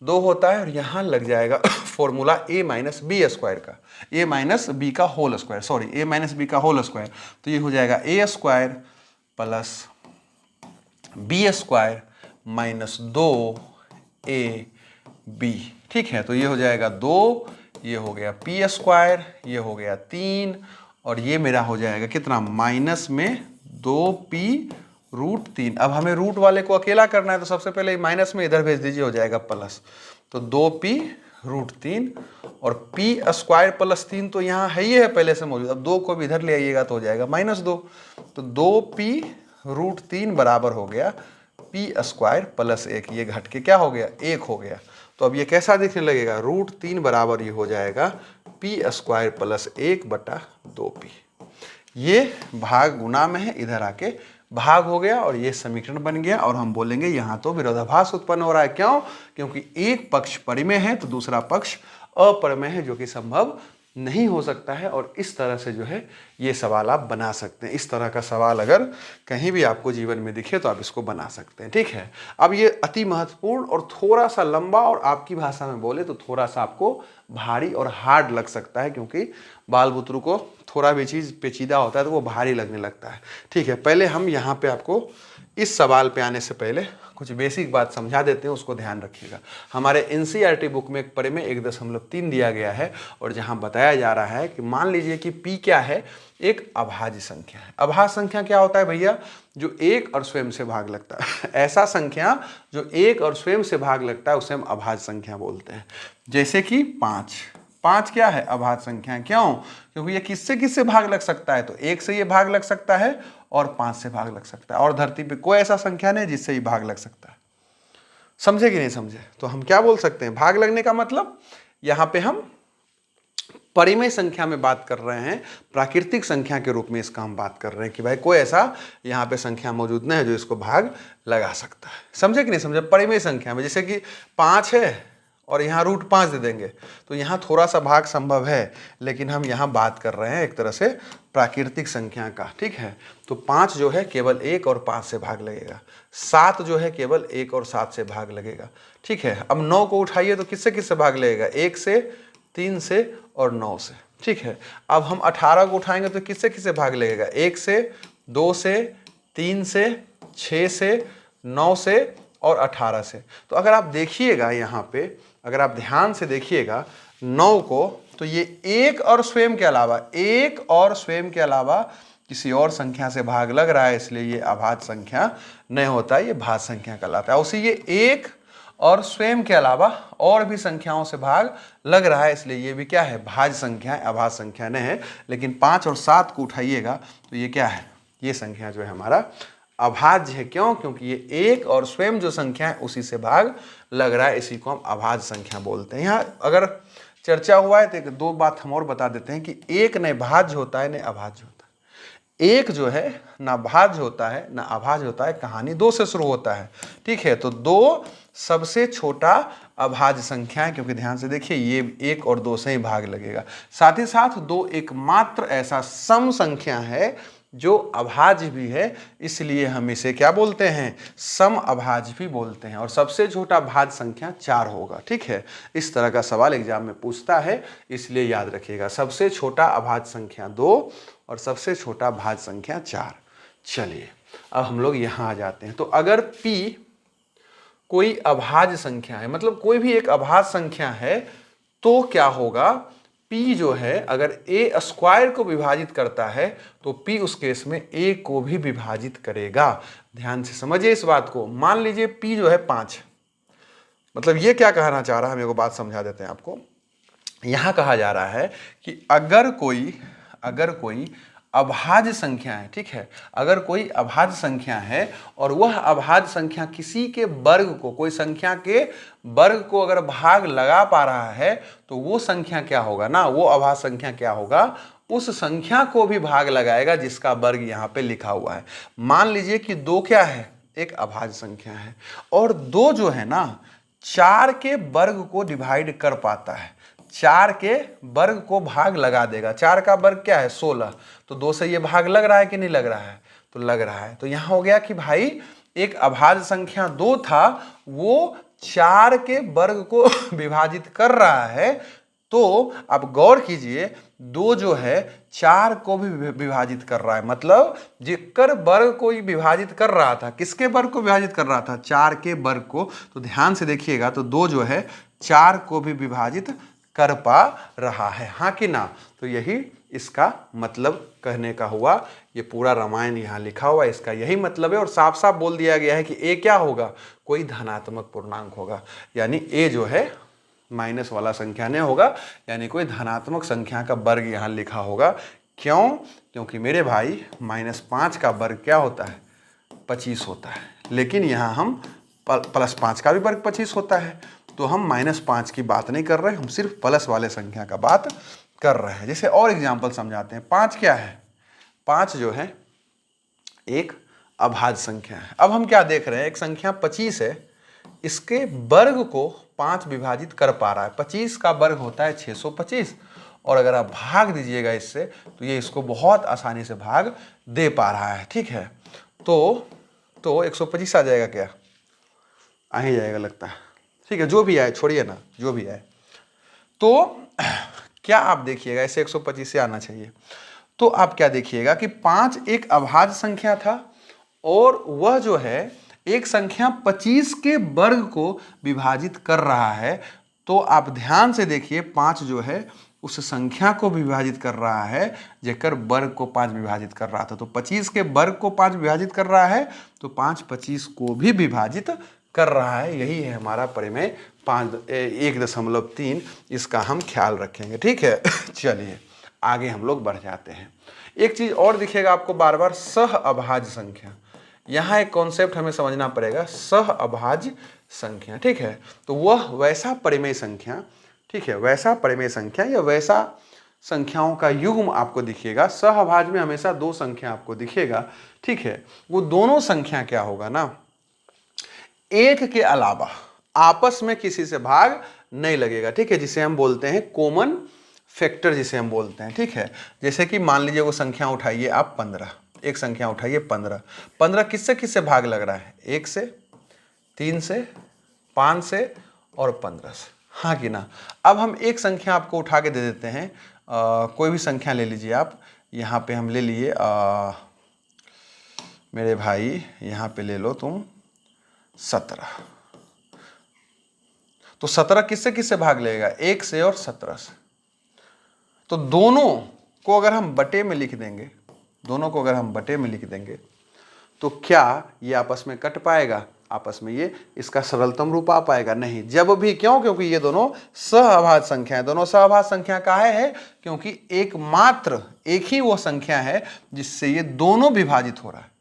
2 होता है। और यहाँ लग जाएगा formula a minus B square का, a माइनस बी का whole square, sorry a minus B का होल स्क्वायर। तो ये हो जाएगा a square plus B square minus 2ab, ठीक है। तो ये हो जाएगा 2, ये हो गया p स्क्वायर, ये हो गया 3, और ये मेरा हो जाएगा कितना, माइनस में 2p√3। अब हमें रूट वाले को अकेला करना है तो सबसे पहले माइनस में इधर भेज दीजिए, हो जाएगा प्लस। तो 2p√3 और p स्क्वायर प्लस 3 तो यहाँ है ही है पहले से मौजूद। अब 2 को भी इधर ले आइएगा तो हो जाएगा -2। तो 2p√3 बराबर हो गया p स्क्वायर प्लस 1। ये घट के क्या हो गया, 1 हो गया। तो अब ये कैसा दिखने लगेगा, √3 बराबर ये हो जाएगा p स्क्वायर प्लस 1/2p। ये भाग गुना में है, इधर आके भाग हो गया और ये समीकरण बन गया। और हम बोलेंगे यहाँ तो विरोधाभास उत्पन्न हो रहा है। क्यों? क्योंकि एक पक्ष परिमेय है तो दूसरा पक्ष अपरिमेय है, जो कि संभव नहीं हो सकता है। और इस तरह से जो है ये सवाल आप बना सकते हैं। इस तरह का सवाल अगर कहीं भी आपको जीवन में दिखे तो आप इसको बना सकते हैं, ठीक है। अब ये अति महत्वपूर्ण और थोड़ा सा लंबा और आपकी भाषा में बोले तो थोड़ा सा आपको भारी और हार्ड लग सकता है, क्योंकि बाल बुतरू को थोड़ा भी चीज़ पेचीदा होता है तो वो भारी लगने लगता है, ठीक है। पहले हम यहाँ पे आपको इस सवाल पे आने से पहले कुछ बेसिक बात समझा देते हैं, उसको ध्यान रखिएगा। हमारे एनसीईआरटी बुक में एक परिमेय 1.3 दिया गया है और जहाँ बताया जा रहा है कि मान लीजिए कि p क्या है, एक अभाज्य संख्या है। अभाज्य संख्या क्या होता है भैया, जो एक और स्वयं से भाग लगता है। ऐसा संख्या जो एक और स्वयं से भाग लगता है उसे हम अभाज्य संख्या बोलते हैं। जैसे कि 5 क्या है, अभाज्य संख्या। क्यों? क्योंकि ये किससे किससे भाग लग सकता है, तो 1 से ये भाग लग सकता है और 5 से भाग लग सकता है, और धरती पे कोई ऐसा संख्या नहीं जिससे ये भाग लग सकता है। समझे कि नहीं समझे? तो हम क्या बोल सकते हैं, भाग लगने का मतलब यहाँ पे हम परिमेय संख्या में बात कर रहे हैं, प्राकृतिक संख्या के रूप में इसका हम बात कर रहे हैं कि भाई कोई ऐसा यहाँ पे संख्या मौजूद नहीं है जो इसको भाग लगा सकता है। समझे कि नहीं समझे? परिमेय संख्या में जैसे कि 5 है और यहाँ √5 दे देंगे तो यहाँ थोड़ा सा भाग संभव है, लेकिन हम यहाँ बात कर रहे हैं एक तरह से प्राकृतिक संख्या का, ठीक है। तो 5 जो है केवल 1 और 5 से भाग लगेगा, 7 जो है केवल 1 और 7 से भाग लगेगा, ठीक है। अब 9 को उठाइए तो किससे किससे भाग लगेगा, 1 से, 3 से और 9 से, ठीक है। अब हम 18 को उठाएंगे तो किससे किससे भाग लगेगा, 1 से, 2 से, 3 से, 6 से, 9 से और 18 से। तो अगर आप देखिएगा यहाँ पे, अगर आप ध्यान से देखिएगा 9 को, तो ये एक और स्वयं के अलावा किसी और संख्या से भाग लग रहा है, इसलिए ये अभाज्य संख्या नहीं होता, ये भाज्य संख्या कहलाता है। उसी ये एक और स्वयं के अलावा और भी संख्याओं से भाग लग रहा है, इसलिए ये भी क्या है, भाज्य संख्या है, अभाज्य संख्या नहीं है। लेकिन 5 और 7 को उठाइएगा तो ये क्या है, ये संख्या जो है हमारा अभाज्य है। क्यों? क्योंकि ये एक और स्वयं जो संख्या है उसी से भाग लग रहा है, इसी को हम अभाज्य संख्या बोलते हैं। यहाँ अगर चर्चा हुआ है तो दो बात हम और बता देते हैं कि एक न भाज्य होता है न अभाज्य होता है। एक जो है ना भाज्य होता है ना अभाज्य होता है, कहानी 2 से शुरू होता है, ठीक है। तो 2 सबसे छोटा अभाज्य संख्या है, क्योंकि ध्यान से देखिए ये 1 और 2 से ही भाग लगेगा। साथ ही साथ 2 एकमात्र ऐसा सम संख्या है जो अभाज्य भी है, इसलिए हम इसे क्या बोलते हैं, सम अभाज्य भी बोलते हैं। और सबसे छोटा भाज्य संख्या 4 होगा, ठीक है। इस तरह का सवाल एग्जाम में पूछता है, इसलिए याद रखिएगा सबसे छोटा अभाज्य संख्या 2 और सबसे छोटा भाज्य संख्या 4। चलिए अब हम लोग यहाँ आ जाते हैं। तो अगर P कोई अभाज्य संख्या है, मतलब कोई भी एक अभाज्य संख्या है, तो क्या होगा, P जो है अगर a स्क्वायर को विभाजित करता है तो P उस केस में a को भी विभाजित करेगा। ध्यान से समझिए इस बात को। मान लीजिए P जो है 5, मतलब ये क्या कहना चाह रहा है, हम एक बात समझा देते हैं आपको। यहां कहा जा रहा है कि अगर कोई अभाज्य संख्या है, ठीक है, अगर कोई अभाज्य संख्या है और वह अभाज्य संख्या किसी के वर्ग को, कोई संख्या के वर्ग को अगर भाग लगा पा रहा है, तो वो संख्या क्या होगा ना, वो अभाज्य संख्या क्या होगा, उस संख्या को भी भाग लगाएगा जिसका वर्ग यहाँ पे लिखा हुआ है। मान लीजिए कि 2 क्या है, एक अभाज्य संख्या है, और 2 जो है ना 4 के वर्ग को डिवाइड कर पाता है, 4 के वर्ग को भाग लगा देगा। 4 का वर्ग क्या है, 16, तो 2 से ये भाग लग रहा है कि नहीं लग रहा है, तो लग रहा है। तो यहां हो गया कि भाई एक अभाज्य संख्या 2 था, वो 4 के वर्ग को विभाजित कर रहा है। तो अब गौर कीजिए, 2 जो है 4 को भी विभाजित कर रहा है, मतलब जिकर वर्ग को विभाजित कर रहा था, किसके वर्ग को विभाजित कर रहा था, 4 के वर्ग को। तो ध्यान से देखिएगा, तो 2 जो है 4 को भी विभाजित कर पा रहा है, हाँ कि ना। तो यही इसका मतलब कहने का हुआ। ये पूरा रामायण यहाँ लिखा हुआ है, इसका यही मतलब है। और साफ साफ बोल दिया गया है कि ए क्या होगा, कोई धनात्मक पूर्णांक होगा, यानी ए जो है माइनस वाला संख्या नहीं होगा, यानी कोई धनात्मक संख्या का वर्ग यहाँ लिखा होगा। क्यों? क्योंकि मेरे भाई -5 का वर्ग क्या होता है, 25 होता है, लेकिन यहाँ हम +5 का भी वर्ग 25 होता है। तो हम -5 की बात नहीं कर रहे, हम सिर्फ प्लस वाले संख्या का बात कर रहे हैं। जैसे और एग्जाम्पल समझाते हैं। 5 क्या है, 5 जो है एक अभाज्य संख्या है। अब हम क्या देख रहे हैं, एक संख्या 25 है, इसके वर्ग को 5 विभाजित कर पा रहा है। 25 का वर्ग होता है 625, और अगर आप भाग दीजिएगा इससे तो ये इसको बहुत आसानी से भाग दे पा रहा है, ठीक है। तो 125 आ जाएगा, क्या आ ही जाएगा लगता है, ठीक है, जो भी आए छोड़िए ना, जो भी आए। तो क्या आप देखिएगा, ऐसे 125 से आना चाहिए। तो आप क्या देखिएगा कि 5 एक अभाज्य संख्या था, और वह जो है एक संख्या 25 के वर्ग को विभाजित कर रहा है। तो आप ध्यान से देखिए, 5 जो है उस संख्या को विभाजित कर रहा है जेकर वर्ग को 5 विभाजित कर रहा था। तो 25 के वर्ग को 5 विभाजित कर रहा है, तो 5 25 को भी विभाजित कर रहा है। यही है हमारा परिमेय 1.3, इसका हम ख्याल रखेंगे, ठीक है। चलिए आगे हम लोग बढ़ जाते हैं। एक चीज और दिखेगा आपको बार बार, सह अभाज्य संख्या। यहाँ एक कॉन्सेप्ट हमें समझना पड़ेगा, सह अभाज्य संख्या, ठीक है। तो वह वैसा परिमेय संख्या, ठीक है, वैसा परिमेय संख्या या वैसा संख्याओं का युग्म आपको दिखेगा। सहअभाज्य में हमेशा 2 संख्या आपको दिखेगा, ठीक है। वो दोनों संख्या क्या होगा ना, एक के अलावा आपस में किसी से भाग नहीं लगेगा, ठीक है, जिसे हम बोलते हैं कॉमन फैक्टर, जिसे हम बोलते हैं, ठीक है। जैसे कि मान लीजिए वो संख्या उठाइए आप 15, एक संख्या उठाइए 15, 15 किससे किससे भाग लग रहा है, 1 से, 3 से, 5 से और 15 से, हाँ कि ना। अब हम एक संख्या आपको उठा के दे देते हैं, कोई भी संख्या ले लीजिए आप। यहाँ पे हम ले लिए मेरे भाई, यहाँ पे ले लो तुम 17। तो 17 किससे किससे भाग लेगा, 1 से और 17 से। तो दोनों को अगर हम बटे में लिख देंगे, दोनों को अगर हम बटे में लिख देंगे तो क्या ये आपस में कट पाएगा? आपस में ये इसका सरलतम रूप आ पाएगा? नहीं। जब भी, क्यों? क्योंकि ये दोनों सहअभाज्य संख्या है। दोनों सहअभाज्य संख्या काहे है? क्योंकि एकमात्र एक ही वो संख्या है जिससे ये दोनों विभाजित हो रहा है।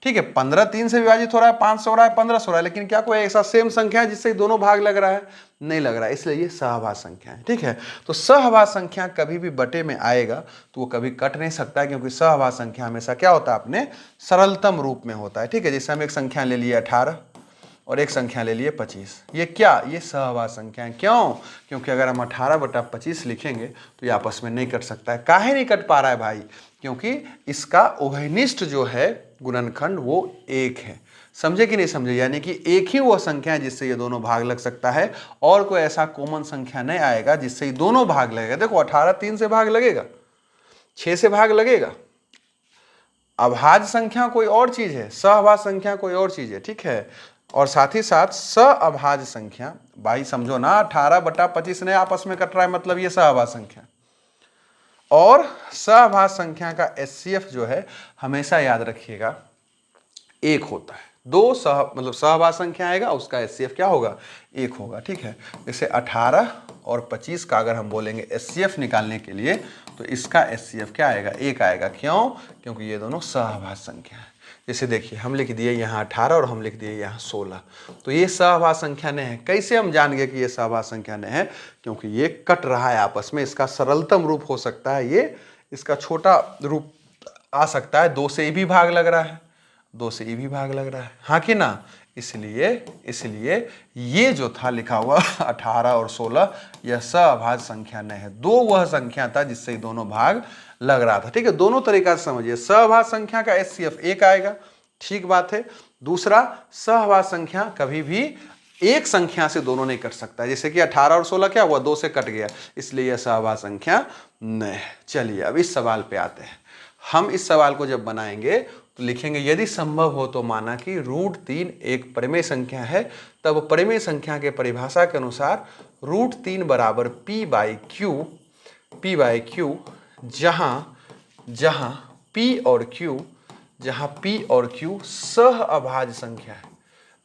ठीक है, 15 3 से विभाजित हो रहा है, 5 से हो रहा है, 15 से हो रहा है, लेकिन क्या कोई ऐसा सेम संख्या है जिससे दोनों भाग लग रहा है? नहीं लग रहा है, इसलिए ये सहअभाज्य संख्या है। ठीक है, तो सहअभाज्य संख्या कभी भी बटे में आएगा तो वो कभी कट नहीं सकता है, क्योंकि सहअभाज्य संख्या हमेशा क्या होता है? अपने सरलतम रूप में होता है। ठीक है, जैसे हम एक संख्या ले लिए 18 और एक संख्या ले लिए 25, ये क्या? ये सहअभाज्य संख्या है। क्यों? क्योंकि अगर हम 18/25 लिखेंगे तो ये आपस में नहीं कट सकता है। काहे नहीं कट पा रहा है भाई? क्योंकि इसका उभयनिष्ठ जो है गुणनखंड वो 1 है। समझे कि नहीं समझे? यानी कि एक ही वो संख्या है जिससे ये दोनों भाग लग सकता है, और कोई ऐसा कॉमन संख्या नहीं आएगा जिससे ये दोनों भाग लगेगा। देखो 18 3 से भाग लगेगा, 6 से भाग लगेगा। अभाज्य संख्या कोई और चीज है, सहअभाज्य संख्या कोई और चीज है। ठीक है, और साथ ही साथ सहअभाज्य संख्या, भाई समझो ना, 18/25 ने आपस में कट रहा है, मतलब ये सहअभाज्य संख्या। और सहअभाज्य संख्या का एचसीएफ जो है हमेशा याद रखिएगा 1 होता है। दो मतलब सहअभाज्य संख्या आएगा, उसका एचसीएफ क्या होगा? 1 होगा। ठीक है, जैसे 18 और 25 का अगर हम बोलेंगे एचसीएफ निकालने के लिए तो इसका एचसीएफ क्या आएगा? 1 आएगा। क्यों? क्योंकि ये दोनों सहअभाज्य संख्या है। जैसे देखिए, हम लिख दिए यहाँ 18 और हम लिख दिए यहाँ 16, तो ये सहअभाज्य संख्या नहीं है। कैसे हम जान गए कि ये सहअभाज्य संख्या नहीं है? क्योंकि ये कट रहा है आपस में। इसका सरलतम रूप हो सकता है ये, इसका छोटा रूप आ सकता है, 2 से ये भी भाग लग रहा है, 2 से ये भी भाग लग रहा है, हाँ कि ना? इसलिए ये जो था लिखा हुआ 18 और 16, यह सहअभाज्य संख्या नहीं है। दो वह संख्या था जिससे दोनों भाग लग रहा था। ठीक है, दोनों तरीका से समझिए। सहअभाज्य संख्या का एचसीएफ 1 आएगा, ठीक बात है। दूसरा, सहअभाज्य संख्या कभी भी एक संख्या से दोनों नहीं कट सकता, जैसे कि 18 और 16 क्या हुआ? 2 से कट गया, इसलिए यह सहअभाज्य संख्या नहीं है। चलिए अब इस सवाल पे आते हैं। हम इस सवाल को जब बनाएंगे तो लिखेंगे, यदि संभव हो तो माना कि √3 एक परिमेय संख्या है, तब परिमेय संख्या के परिभाषा के अनुसार √3 बराबर p/q, जहां p और q सहअभाज्य संख्या है।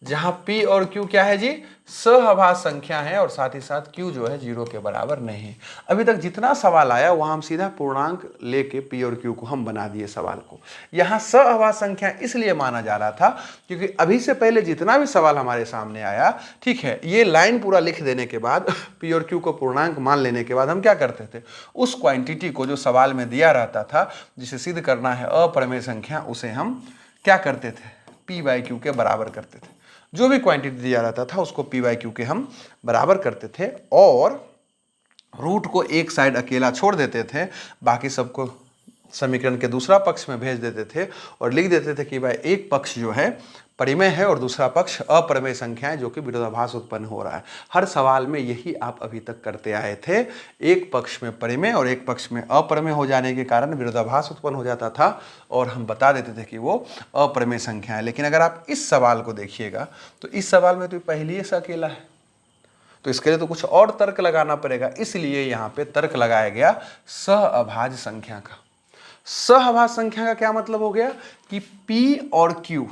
जहां p और q क्या है जी? सहअभाज्य संख्या है, और साथ ही साथ q जो है 0 के बराबर नहीं है। अभी तक जितना सवाल आया वहां हम सीधा पूर्णांक लेके p और q को हम बना दिए सवाल को। यहाँ सहअभाज्य संख्या इसलिए माना जा रहा था क्योंकि अभी से पहले जितना भी सवाल हमारे सामने आया, ठीक है, ये लाइन पूरा लिख देने के बाद p और q को पूर्णांक मान लेने के बाद हम क्या करते थे? उस क्वांटिटी को जो सवाल में दिया रहता था, जिसे सिद्ध करना है अपरिमेय संख्या, उसे हम क्या करते थे? p/q के बराबर करते थे। जो भी क्वांटिटी दिया रहता था उसको p/q के हम बराबर करते थे, और रूट को एक साइड अकेला छोड़ देते थे, बाकी सबको समीकरण के दूसरा पक्ष में भेज देते थे और लिख देते थे कि भाई एक पक्ष जो है परिमेय है और दूसरा पक्ष अपरिमेय संख्या है, जो कि विरोधाभास उत्पन्न हो रहा है। हर सवाल में यही आप अभी तक करते आए थे, एक पक्ष में परिमेय और एक पक्ष में अपरिमेय हो जाने के कारण विरोधाभास उत्पन्न हो जाता था, और हम बता देते थे कि वो अपरिमेय संख्या है। लेकिन अगर आप इस सवाल को देखिएगा तो इस सवाल में तो पहले ही से अकेला है, तो इसके लिए तो कुछ और तर्क लगाना पड़ेगा, इसलिए यहाँ पे तर्क लगाया गया सहअभाज्य संख्या का। सहअभाज्य संख्या का क्या मतलब हो गया कि p और q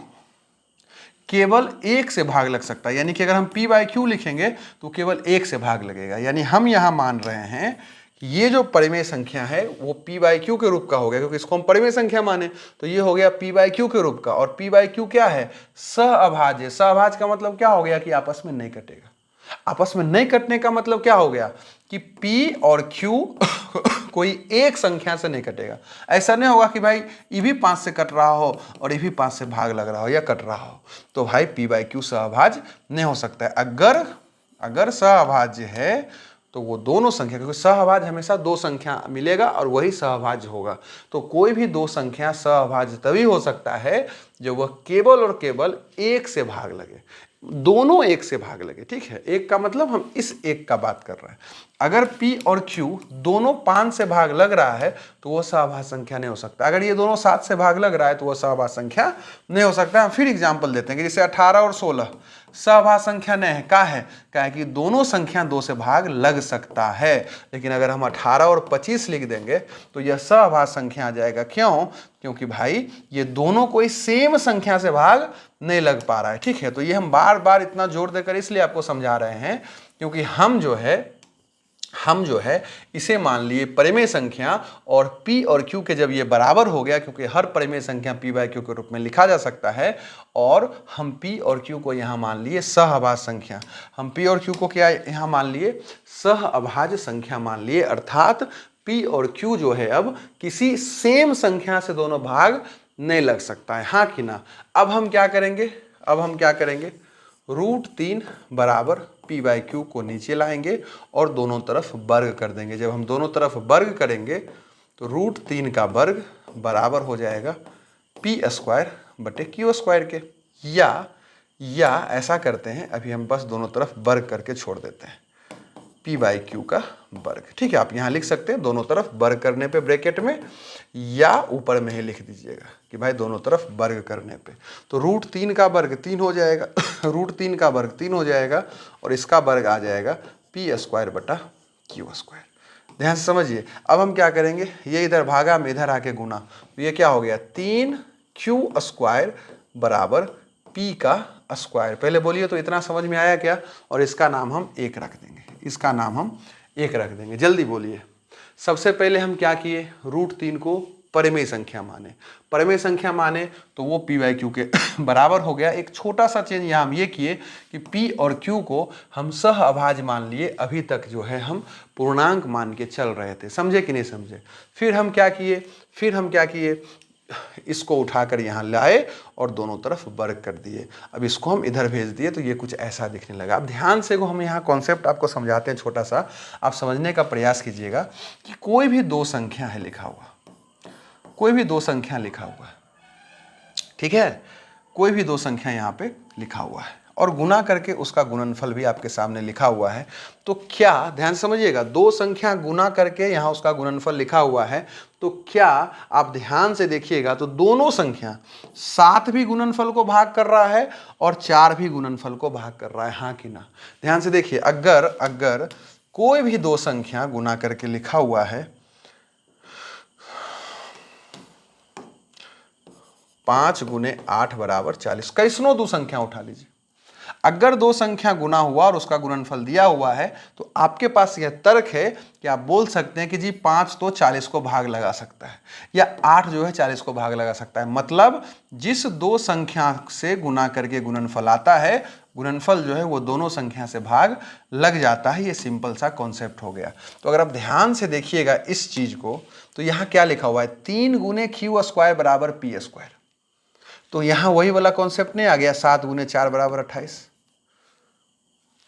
केवल 1 से भाग लग सकता है। यानी कि अगर हम p/q लिखेंगे तो केवल 1 से भाग लगेगा। यानी हम यहां मान रहे हैं कि ये जो परिमेय संख्या है वो p/q के रूप का हो गया, क्योंकि इसको हम परिमेय संख्या माने, तो ये हो गया p/q के रूप का। और p/q क्या है? सहअभाज्य। सहअभाज्य का मतलब क्या हो गया कि आपस में नहीं कटेगा। आपस में नहीं कटने का मतलब क्या हो गया कि p और q कोई एक संख्या से नहीं कटेगा। ऐसा नहीं होगा कि भाई ये भी 5 से कट रहा हो और ये भी 5 से भाग लग रहा हो या कट रहा हो, तो भाई p/q सहअभाज्य नहीं हो सकता है। अगर सहअभाज्य है तो वो दोनों संख्या, क्योंकि सहअभाज्य हमेशा दो संख्या मिलेगा और वही सहअभाज्य होगा, तो कोई भी दो संख्या सहअभाज्य तभी हो सकता है जो वह केवल और केवल 1 से भाग लगे। दोनों 1 से भाग लगे, ठीक है। 1 का मतलब हम इस 1 का बात कर रहे हैं। अगर p और q दोनों 5 से भाग लग रहा है तो वो सहअभाज्य संख्या नहीं हो सकता। अगर ये दोनों 7 से भाग लग रहा है तो वो सहअभाज्य संख्या नहीं हो सकता। हम फिर एग्जांपल देते हैं कि जैसे 18 और 16, सहभाज संख्या नहीं है, का है कि दोनों संख्या 2 से भाग लग सकता है। लेकिन अगर हम 18 और 25 लिख देंगे तो यह सहभाज संख्या आ जाएगा। क्यों? क्योंकि भाई ये दोनों कोई सेम संख्या से भाग नहीं लग पा रहा है। ठीक है, तो ये हम बार बार इतना जोर देकर इसलिए आपको समझा रहे हैं क्योंकि हम जो है इसे मान लिए परिमेय संख्या, और p और q के जब ये बराबर हो गया, क्योंकि हर परिमेय संख्या p बाय q के रूप में लिखा जा सकता है, और हम p और q को यहाँ मान लिए सहअभाज्य संख्या। हम p और q को क्या यहाँ मान लिए? सहअभाज्य संख्या मान लिए। अर्थात p और q जो है अब किसी सेम संख्या से दोनों भाग नहीं लग सकता है, हाँ कि ना। अब हम क्या करेंगे? √3 बराबर p बाई क्यू को नीचे लाएंगे और दोनों तरफ वर्ग कर देंगे। जब हम दोनों तरफ वर्ग करेंगे तो √3 का वर्ग बराबर हो जाएगा p² बटे q² के। या ऐसा करते हैं, अभी हम बस दोनों तरफ वर्ग करके छोड़ देते हैं, p बाई क्यू का वर्ग। ठीक है, आप यहाँ लिख सकते हैं दोनों तरफ वर्ग करने पे ब्रैकेट में, या ऊपर में ही लिख दीजिएगा कि भाई दोनों तरफ वर्ग करने पे। तो √3 का वर्ग 3 हो जाएगा, √3 का वर्ग 3 हो जाएगा, और इसका वर्ग आ जाएगा p² बटा q²। ध्यान से समझिए। अब हम क्या करेंगे? ये इधर भागा में इधर आके गुना, तो ये क्या हो गया? 3q² बराबर p का स्क्वायर। पहले बोलिए तो इतना समझ में आया क्या? और इसका नाम हम 1 रख देंगे, जल्दी बोलिए। सबसे पहले हम क्या किए? √3 को परिमेय संख्या माने तो वो p बाई क्यू के बराबर हो गया। एक छोटा सा चेंज यहाँ हम ये किए कि p और q को हम सहअभाज्य मान लिए। अभी तक जो है हम पूर्णांक मान के चल रहे थे, समझे कि नहीं समझे? फिर हम क्या किए? इसको उठाकर यहाँ लाए और दोनों तरफ वर्ग कर दिए। अब इसको हम इधर भेज दिए तो ये कुछ ऐसा दिखने लगा। अब ध्यान से हम यहाँ कॉन्सेप्ट आपको समझाते हैं छोटा सा, आप समझने का प्रयास कीजिएगा कि कोई भी दो संख्या लिखा हुआ है, ठीक है, कोई भी दो संख्या यहाँ पे लिखा हुआ है और गुना करके उसका गुणनफल भी आपके सामने लिखा हुआ है। तो क्या, ध्यान समझिएगा, दो संख्या गुना करके यहाँ उसका गुणनफल लिखा हुआ है, तो क्या आप ध्यान से देखिएगा तो दोनों संख्या 7 भी गुणनफल को भाग कर रहा है और 4 भी गुणनफल को भाग कर रहा है, हाँ कि ना? ध्यान से देखिए, अगर कोई भी दो संख्या गुना करके लिखा हुआ है 5 गुने 8 बराबर 40, कैसनो दो संख्या उठा लीजिए। अगर दो संख्या गुना हुआ और उसका गुणनफल दिया हुआ है तो आपके पास यह तर्क है कि आप बोल सकते हैं कि जी 5 तो 40 को भाग लगा सकता है, या 8 जो है 40 को भाग लगा सकता है। मतलब जिस दो संख्या से गुना करके गुणनफल आता है, गुणनफल जो है वो दोनों संख्या से भाग लग जाता है। ये सिंपल सा कॉन्सेप्ट हो गया। तो अगर आप ध्यान से देखिएगा इस चीज को, तो यहाँ क्या लिखा हुआ है? 3 गुने q² बराबर p²। तो यहाँ वही वाला कॉन्सेप्ट नहीं आ गया? 7 गुने 4 बराबर 28।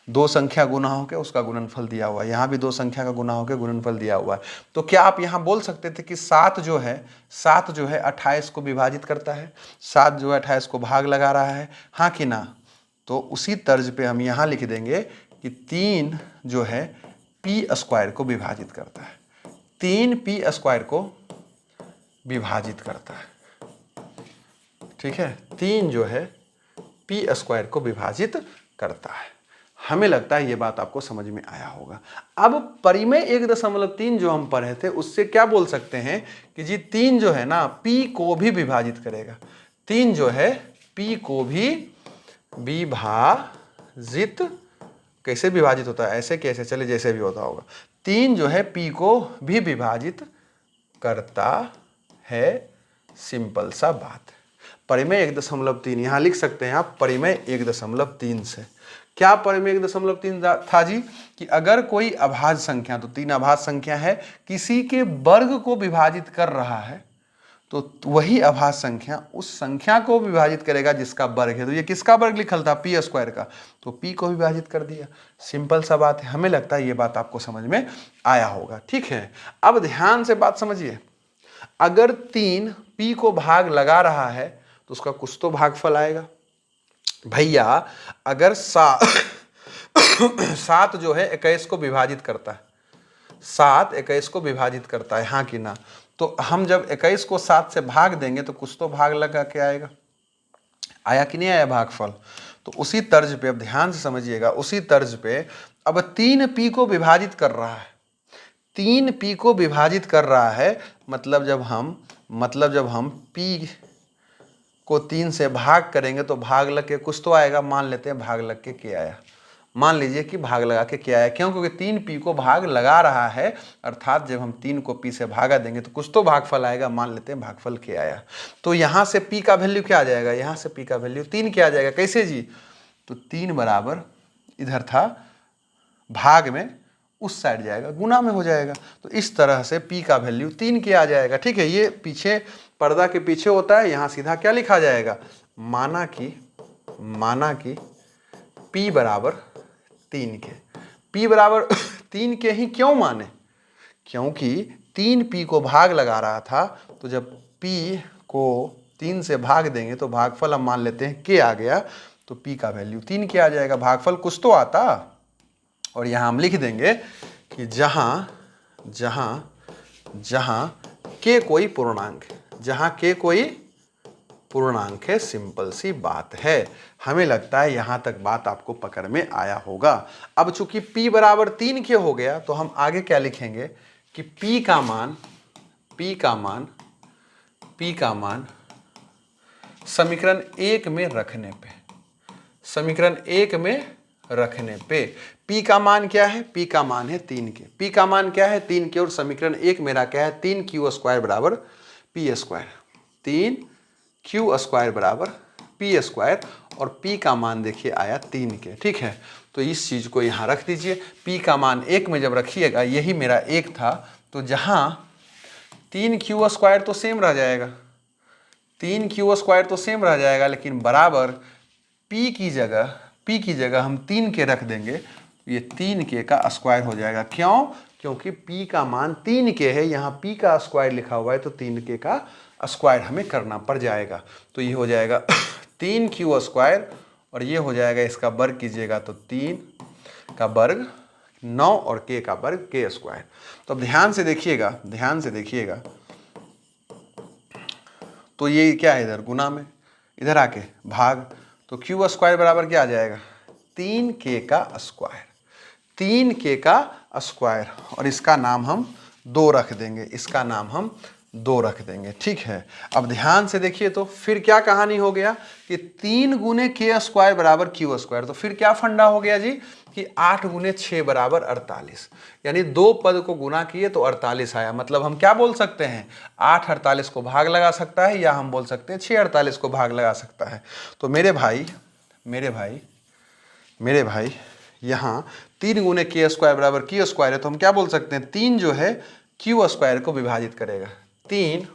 दो संख्या गुना होकर उसका गुणनफल दिया हुआ है, यहाँ भी दो संख्या का गुना होकर गुणनफल दिया हुआ है। तो क्या आप यहाँ बोल सकते थे कि 7 जो है 28 को विभाजित करता है, 7 जो है 28 को भाग लगा रहा है, हाँ कि ना? तो उसी तर्ज पे हम यहाँ लिख देंगे कि 3 जो है p² को विभाजित करता है, 3 p² को विभाजित करता है, ठीक है, 3 जो है p² को विभाजित करता है। हमें लगता है ये बात आपको समझ में आया होगा। अब परिमेय 1.3 जो हम पढ़े थे उससे क्या बोल सकते हैं कि जी 3 जो है ना p को भी विभाजित करेगा, 3 जो है p को भी विभाजित, कैसे विभाजित होता है? ऐसे कैसे, चले जैसे भी होता होगा, 3 जो है p को भी विभाजित करता है। सिंपल सा बात। परिमेय 1.3 यहाँ लिख सकते हैं आप, परिमेय 1.3 से क्या परिमेय 1.3 था जी? कि अगर कोई अभाज्य संख्या, तो 3 अभाज्य संख्या है, किसी के वर्ग को विभाजित कर रहा है, तो वही अभाज्य संख्या उस संख्या को विभाजित करेगा जिसका वर्ग है। तो ये किसका वर्ग लिखल था? p² का, तो p को विभाजित कर दिया। सिंपल सा बात है। हमें लगता है ये बात आपको समझ में आया होगा, ठीक है। अब ध्यान से बात समझिए, अगर 3 p को भाग लगा रहा है तो उसका कुछ तो भागफल आएगा। भैया अगर 7 जो है 21 को विभाजित करता है, 7 21 को विभाजित करता है, हाँ कि ना? तो हम जब 21 को 7 से भाग देंगे तो कुछ तो भाग लगा के आएगा, आया कि नहीं आया भागफल? तो उसी तर्ज पे अब ध्यान से समझिएगा, उसी तर्ज पे अब 3p को विभाजित कर रहा है, 3p को विभाजित कर रहा है। मतलब जब हम p को 3 से भाग करेंगे तो भाग लग के कुछ तो आएगा, मान लेते हैं भाग लग के क्या आया, मान लीजिए कि भाग लगा के क्या आया। क्यों? क्योंकि 3p को भाग लगा रहा है, अर्थात जब हम 3 को p से भागा देंगे तो कुछ तो भागफल आएगा, मान लेते हैं भागफल क्या आया। तो यहाँ से p का वैल्यू क्या आ जाएगा, यहाँ से p का वैल्यू 3 क्या आ जाएगा। कैसे जी? तो 3 बराबर इधर था, भाग में उस साइड जाएगा, गुना में हो जाएगा। तो इस तरह से p का वैल्यू 3 क्या आ जाएगा। ठीक है, ये पीछे पर्दा के पीछे होता है, यहाँ सीधा क्या लिखा जाएगा, माना कि p बराबर 3 के। p बराबर 3 के ही क्यों माने? क्योंकि 3p को भाग लगा रहा था, तो जब p को 3 से भाग देंगे तो भागफल हम मान लेते हैं k आ गया, तो p का वैल्यू 3 क्या आ जाएगा। भागफल कुछ तो आता, और यहाँ हम लिख देंगे कि जहाँ k कोई पूर्णांक है, जहाँ k कोई पूर्णांक है। सिंपल सी बात है। हमें लगता है यहां तक बात आपको पकड़ में आया होगा। अब चूंकि p बराबर 3 के हो गया, तो हम आगे क्या लिखेंगे कि p का मान समीकरण 1 में रखने पे p का मान क्या है, p का मान है 3 के। p का मान क्या है, 3 के, और समीकरण 1 मेरा क्या है, 3q² बराबर p², 3q² बराबर p², और p का मान देखिए आया 3 के। ठीक है, तो इस चीज को यहाँ रख दीजिए। p का मान 1 में जब रखिएगा, यही मेरा 1 था, तो जहाँ 3q² तो सेम रह जाएगा, 3q² तो सेम रह जाएगा, लेकिन बराबर p की जगह हम 3 के रख देंगे, ये 3k का स्क्वायर हो जाएगा। क्यों? क्योंकि p का मान 3k है, यहाँ p का स्क्वायर लिखा हुआ है, तो 3k का स्क्वायर हमें करना पड़ जाएगा। तो ये हो जाएगा 3q², और ये हो जाएगा, इसका वर्ग कीजिएगा तो 3 का वर्ग 9, और k का वर्ग k²। तो अब ध्यान से देखिएगा, तो ये क्या है, इधर गुना में, इधर आके भाग, तो q² बराबर क्या आ जाएगा, 3k का स्क्वायर, 3k का स्क्वायर, और इसका नाम हम 2 रख देंगे, ठीक है। अब ध्यान से देखिए, तो फिर क्या कहानी हो गया कि 3 गुने k² बराबर q²। तो फिर क्या फंडा हो गया जी कि 8 गुने 6 बराबर 48, यानी 2 पद को गुना किए तो 48 आया। मतलब हम क्या बोल सकते हैं, 8 48 को भाग लगा सकता है, या हम बोल सकते हैं 6 48 को भाग लगा सकता है। तो मेरे भाई यहाँ 3 गुने k² बराबर q² है, तो हम क्या बोल सकते हैं, 3 जो है q² को विभाजित करेगा। 3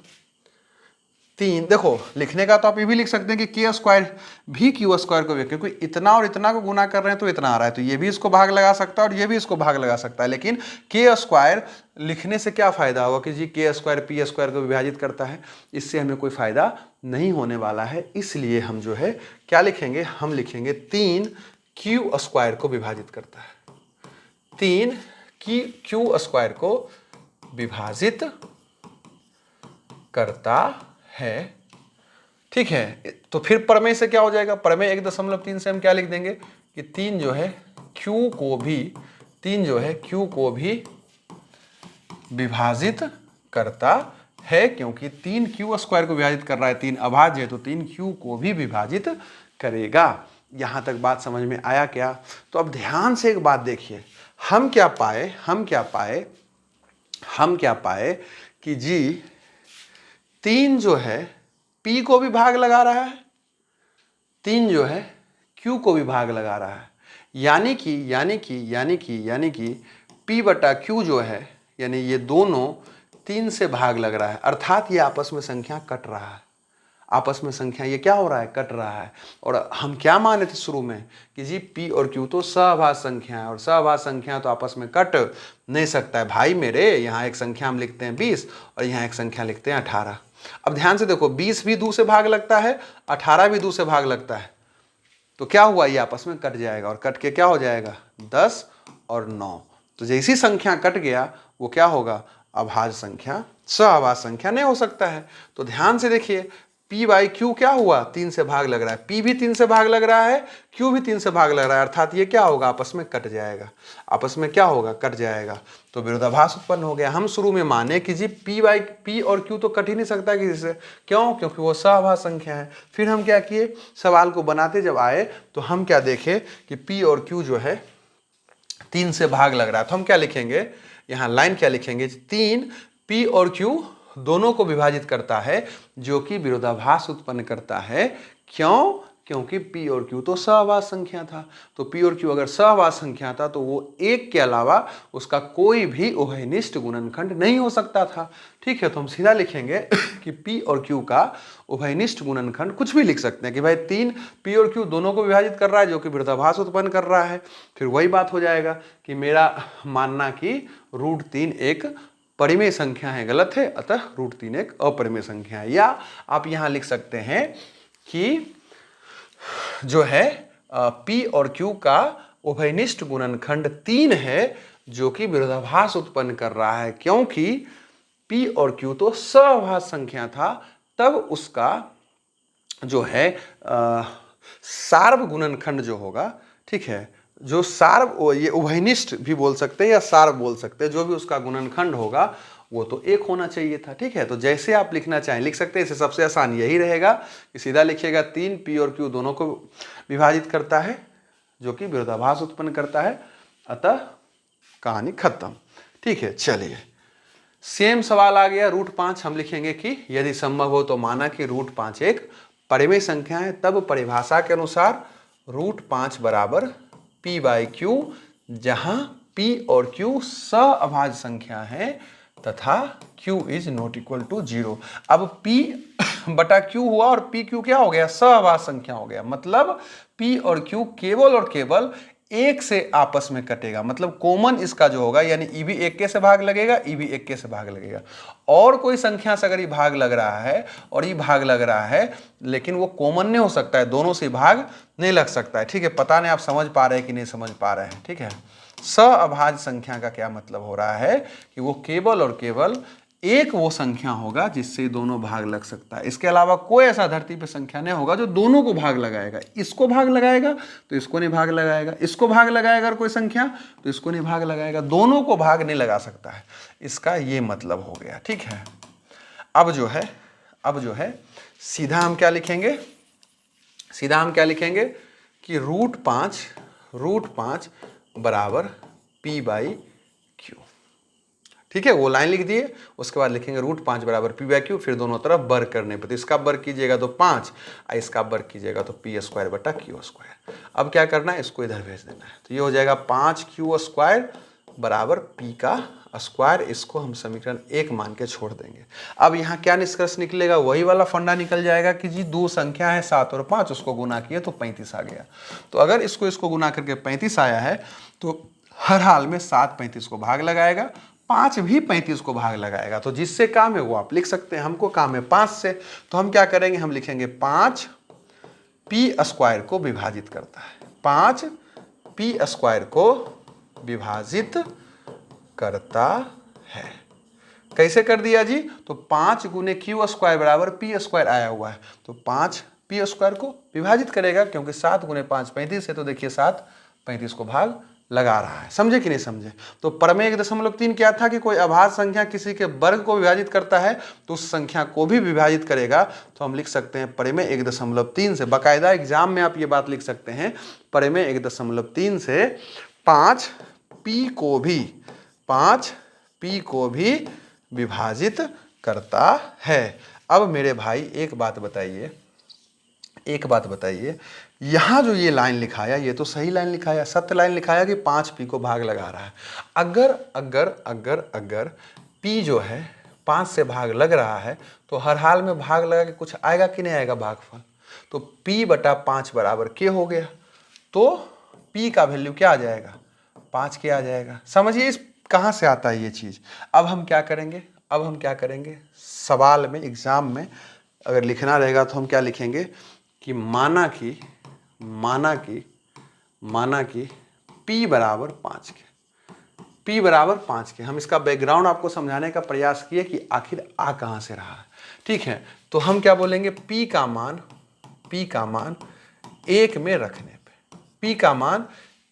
देखो, लिखने का तो आप ये भी लिख सकते हैं कि k² भी q² को, क्योंकि इतना और इतना को गुना कर रहे हैं तो इतना आ रहा है, तो ये भी इसको भाग लगा सकता है और ये भी इसको भाग लगा सकता है। लेकिन k² लिखने से क्या फायदा होगा कि जी k² p² को विभाजित करता है, इससे हमें कोई फायदा नहीं होने वाला है। इसलिए हम जो है क्या लिखेंगे, हम लिखेंगे 3 q² को विभाजित करता है, 3 q² को विभाजित करता है। ठीक है, तो फिर प्रमेय से क्या हो जाएगा, प्रमेय 1.3 से हम क्या लिख देंगे कि 3 जो है q को भी विभाजित करता है, क्योंकि 3 q² को विभाजित कर रहा है, 3 अभाज्य है, तो 3 q को भी विभाजित करेगा। यहां तक बात समझ में आया क्या? तो अब ध्यान से एक बात देखिए, हम क्या पाए कि जी 3 जो है p को भी भाग लगा रहा है, 3 जो है q को भी भाग लगा रहा है, यानी कि p बटा q जो है, यानी ये दोनों 3 से भाग लग रहा है, अर्थात ये आपस में संख्या कट रहा है, आपस में संख्या ये क्या हो रहा है, कट रहा है। और हम क्या माने थे शुरू में कि जी p और q तो सहभाज्य संख्या है, और सहभाज्य संख्या तो आपस में कट नहीं सकता है। भाई मेरे, यहाँ एक संख्या हम लिखते हैं 20 और यहाँ एक संख्या लिखते हैं 18। अब ध्यान से देखो, 20 भी 2 से भाग लगता है, 18 भी 2 से भाग लगता है, तो क्या हुआ, ये आपस में कट जाएगा, और कट के क्या हो जाएगा 10 और 9। तो जैसी संख्या कट गया वो क्या होगा, अभाज्य संख्या, सहभाज्य संख्या नहीं हो सकता है। तो ध्यान से देखिए, P बाई Q क्या हुआ, 3 से भाग लग रहा है, P भी 3 से भाग लग रहा है, Q भी 3 से भाग लग रहा है, अर्थात ये क्या होगा, आपस में कट जाएगा, आपस में क्या होगा, कट जाएगा, तो विरोधाभास उत्पन्न हो गया। हम शुरू में माने कि जी P और Q तो कट ही नहीं सकता किसी से, क्यों, क्योंकि वो सहभाज्य संख्या है। फिर हम क्या किए, सवाल को बनाते जब आए तो हम क्या देखे कि P और Q जो है 3 से भाग लग रहा है, तो हम क्या लिखेंगे, यहाँ लाइन क्या लिखेंगे, 3 P और Q दोनों को विभाजित करता है, जो कि विरोधाभास उत्पन्न करता है। क्यों, क्योंकि P और Q तो सहभाज्य संख्या था, तो P और Q अगर सहभाज्य संख्या था तो वो एक के अलावा उसका कोई भी उभयनिष्ठ गुणनखंड नहीं हो सकता था। ठीक है, तो हम सीधा लिखेंगे कि P और Q का उभयनिष्ठ गुणनखंड कुछ भी लिख सकते हैं कि भाई 3 P और Q दोनों को विभाजित कर रहा है, जो कि विरोधाभास उत्पन्न कर रहा है। फिर वही बात हो जाएगा कि मेरा मानना कि √3 एक परिमेय संख्या है गलत है, अतः √3 एक अपरिमेय संख्या है। या आप यहां लिख सकते हैं कि जो है P और Q का उभयनिष्ठ गुणनखंड 3 है, जो कि विरोधाभास उत्पन्न कर रहा है, क्योंकि P और Q तो सहभाज्य संख्या था, तब उसका जो है सार्व गुणनखंड जो होगा, ठीक है, जो सार्व, ये उभयनिष्ठ भी बोल सकते हैं या सार्व बोल सकते हैं, जो भी उसका गुणनखंड होगा वो तो एक होना चाहिए था। ठीक है, तो जैसे आप लिखना चाहें लिख सकते हैं, इसे सबसे आसान यही रहेगा कि सीधा लिखिएगा 3 P और Q दोनों को विभाजित करता है, जो कि विरोधाभास उत्पन्न करता है, अतः कहानी खत्म। ठीक है, चलिए सेम सवाल आ गया, √5 हम लिखेंगे कि यदि संभव हो तो माना कि √5 एक परिमेय संख्या है, तब परिभाषा के अनुसार √5 बराबर P बाई Q, जहां P और Q सहअभाज्य संख्या है तथा Q is not equal to 0। अब P बटा Q हुआ और PQ क्या हो गया, सहअभाज्य संख्या हो गया, मतलब P और Q केवल और केवल एक से आपस में कटेगा, मतलब कॉमन इसका जो होगा, यानी ई भी एक के से भाग लगेगा, ई भी एक के से भाग लगेगा। और कोई संख्या से अगर ये भाग लग रहा है और ये भाग लग रहा है, लेकिन वो कॉमन नहीं हो सकता है, दोनों से भाग नहीं लग सकता है। ठीक है, पता नहीं आप समझ पा रहे हैं कि नहीं समझ पा रहे हैं। ठीक है, सहअभाज्य संख्या का क्या मतलब हो रहा है कि वो केवल और केवल एक वो संख्या होगा जिससे दोनों भाग लग सकता है, इसके अलावा कोई ऐसा धरती पे संख्या नहीं होगा जो दोनों को भाग लगाएगा। इसको भाग लगाएगा तो इसको नहीं भाग लगाएगा, इसको भाग लगाएगा अगर कोई संख्या तो इसको नहीं भाग लगाएगा, दोनों को भाग नहीं लगा सकता है, इसका ये मतलब हो गया। ठीक है, अब जो है सीधा हम क्या लिखेंगे, सीधा हम क्या लिखेंगे कि √5 बराबर P बाई Q। ठीक है, वो लाइन लिख दिए, उसके बाद लिखेंगे √5 बराबर P बाई Q, फिर दोनों तरफ वर्ग करने पर, तो इसका वर्ग कीजिएगा तो 5, इसका वर्ग कीजिएगा तो P² बटा Q²। अब क्या करना है, इसको इधर भेज देना है, तो ये हो जाएगा 5Q² बराबर P का स्क्वायर, इसको हम समीकरण 1 मान के छोड़ देंगे। अब यहाँ क्या निष्कर्ष निकलेगा, वही वाला फंडा निकल जाएगा कि जी दो संख्या है 7 और 5, उसको गुना किए तो 35 आ गया। तो अगर इसको गुना करके 35 आया है तो हर हाल में 7 35 को भाग लगाएगा, 5 भी 35 को भाग लगाएगा। तो जिससे काम है वो आप लिख सकते हैं, हमको काम है 5 से, तो हम क्या करेंगे, हम लिखेंगे 5 P² को विभाजित करता है, 5 P² को विभाजित करता है। कैसे कर दिया जी, तो 5 गुने Q² बराबर P² आया हुआ है, तो 5 P² को विभाजित करेगा, क्योंकि 7 गुने 5 35 है, तो देखिए 7 35 को भाग लगा रहा है। समझे कि नहीं समझे। तो प्रमेय 1.3 क्या था कि कोई अभाज्य संख्या किसी के वर्ग को विभाजित करता है तो उस संख्या को भी विभाजित करेगा, तो हम लिख सकते हैं प्रमेय 1.3 से, बाकायदा एग्जाम में आप ये बात लिख सकते हैं, प्रमेय 1.3 से 5P को भी विभाजित करता है। अब मेरे भाई एक बात बताइए, यहां जो ये लाइन लिखाया ये तो सही लाइन लिखाया, सत्य लाइन लिखाया कि 5P को भाग लगा रहा है। अगर P जो है 5 से भाग लग रहा है तो हर हाल में भाग लगा के कुछ आएगा कि नहीं आएगा भागफल, तो P बटा 5 बराबर K हो गया, तो P का वैल्यू क्या आ जाएगा, 5K आ जाएगा। समझिए इस कहां से आता है ये चीज। अब हम क्या करेंगे, सवाल में एग्जाम में अगर लिखना रहेगा तो हम क्या लिखेंगे कि माना कि P बराबर 5 के, P बराबर 5 के। हम इसका बैकग्राउंड आपको समझाने का प्रयास किए कि आखिर आ कहाँ से रहा है, ठीक है। तो हम क्या बोलेंगे, P का मान 1 में रखने पे, P का मान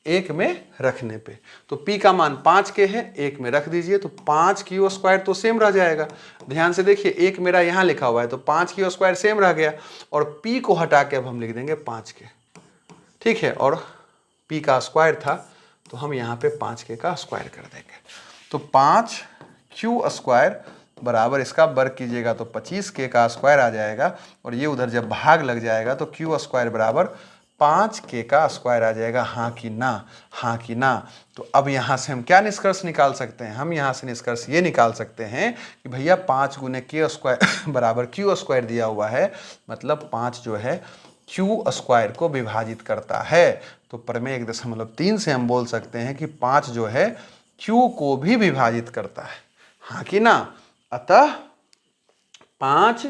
1 में रखने पे, तो P का मान 5 के है, 1 में रख दीजिए तो 5q² तो सेम रह जाएगा। ध्यान से देखिए, 1 मेरा यहाँ लिखा हुआ है तो 5q² सेम रह गया, और P को हटा के अब हम लिख देंगे 5 के, ठीक है। और P का स्क्वायर था तो हम यहाँ पे 5k का स्क्वायर कर देंगे, तो 5q² बराबर, इसका वर्ग कीजिएगा तो 25k का स्क्वायर आ जाएगा, और ये उधर जब भाग लग जाएगा तो q² बराबर 5k का स्क्वायर आ जाएगा। हाँ कि ना, हाँ कि ना। तो अब यहाँ से हम क्या निष्कर्ष निकाल सकते हैं, हम यहाँ से निष्कर्ष ये निकाल सकते हैं कि भैया 5 गुने k² बराबर q² दिया हुआ है, मतलब 5 जो है q² को विभाजित करता है। तो प्रमेय 1.3 से हम बोल सकते हैं कि 5 जो है q को भी विभाजित करता है, हाँ कि ना। अतः 5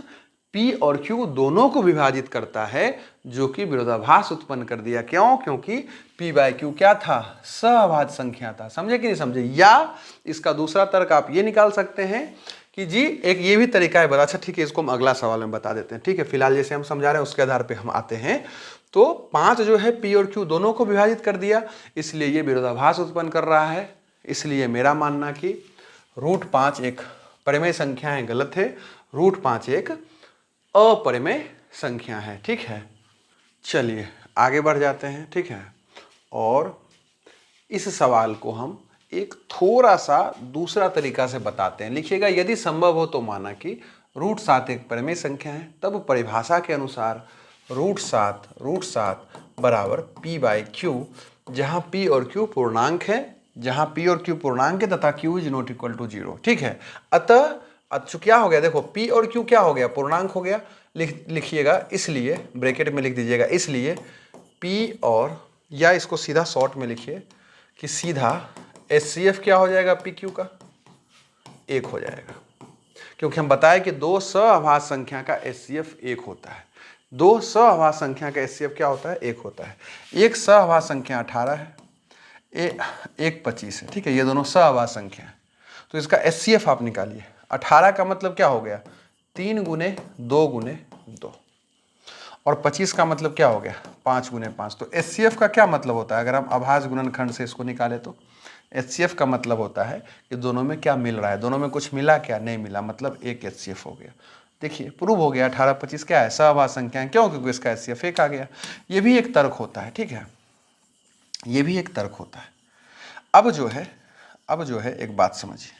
P और Q दोनों को विभाजित करता है, जो कि विरोधाभास उत्पन्न कर दिया। क्यों? क्योंकि P/Q क्या था, सहअभाज्य संख्या था। समझे कि नहीं समझे? या इसका दूसरा तर्क आप ये निकाल सकते हैं कि जी एक ये भी तरीका है बड़ा अच्छा, ठीक है, इसको हम अगला सवाल में बता देते हैं, ठीक है। फिलहाल जैसे हम समझा रहे हैं उसके आधार पर हम आते हैं। तो 5 जो है P और Q दोनों को विभाजित कर दिया, इसलिए ये विरोधाभास उत्पन्न कर रहा है। इसलिए मेरा मानना कि √5 एक परिमेय संख्या है, गलत है। √5 एक अपरिमेय संख्या है, ठीक है। चलिए आगे बढ़ जाते हैं, ठीक है। और इस सवाल को हम एक थोड़ा सा दूसरा तरीका से बताते हैं। लिखिएगा, यदि संभव हो तो माना कि √7 एक परिमेय संख्या है, तब परिभाषा के अनुसार √7 बराबर P/Q, जहां P और Q पूर्णांक है, जहां P और Q पूर्णांक है तथा Q is not equal to 0, ठीक है। अतः क्या हो गया, देखो P और Q क्या हो गया, पूर्णांक हो गया। लिखिएगा, इसलिए ब्रैकेट में लिख दीजिएगा, इसलिए P और, या इसको सीधा शॉर्ट में लिखिए कि सीधा HCF क्या हो जाएगा, PQ का 1 हो जाएगा। क्योंकि हम बताएं कि दो सहअभाज्य संख्या का HCF 1 होता है। दो सहअभाज्य संख्या का HCF क्या होता है, 1 होता है। एक सहअभाज्य संख्या 18 है, एक 25 है, ठीक है। ये दोनों सहअभाज्य संख्या है, तो इसका HCF आप निकालिए। 18 का मतलब क्या हो गया, 3 गुने 2 गुने 2, और 25 का मतलब क्या हो गया, 5 गुने 5। तो HCF का क्या मतलब होता है, अगर हम अभाज्य गुणनखंड से इसको निकाले तो HCF का मतलब होता है कि दोनों में क्या मिल रहा है, दोनों में कुछ मिला क्या, नहीं मिला, मतलब एक HCF हो गया। देखिए प्रूव हो गया, 18 25 क्या है, सहअभाज्य संख्या है। क्यों? क्योंकि इसका HCF 1 आ गया। ये भी एक तर्क होता है, ठीक है, ये भी एक तर्क होता है। अब जो है एक बात समझिए,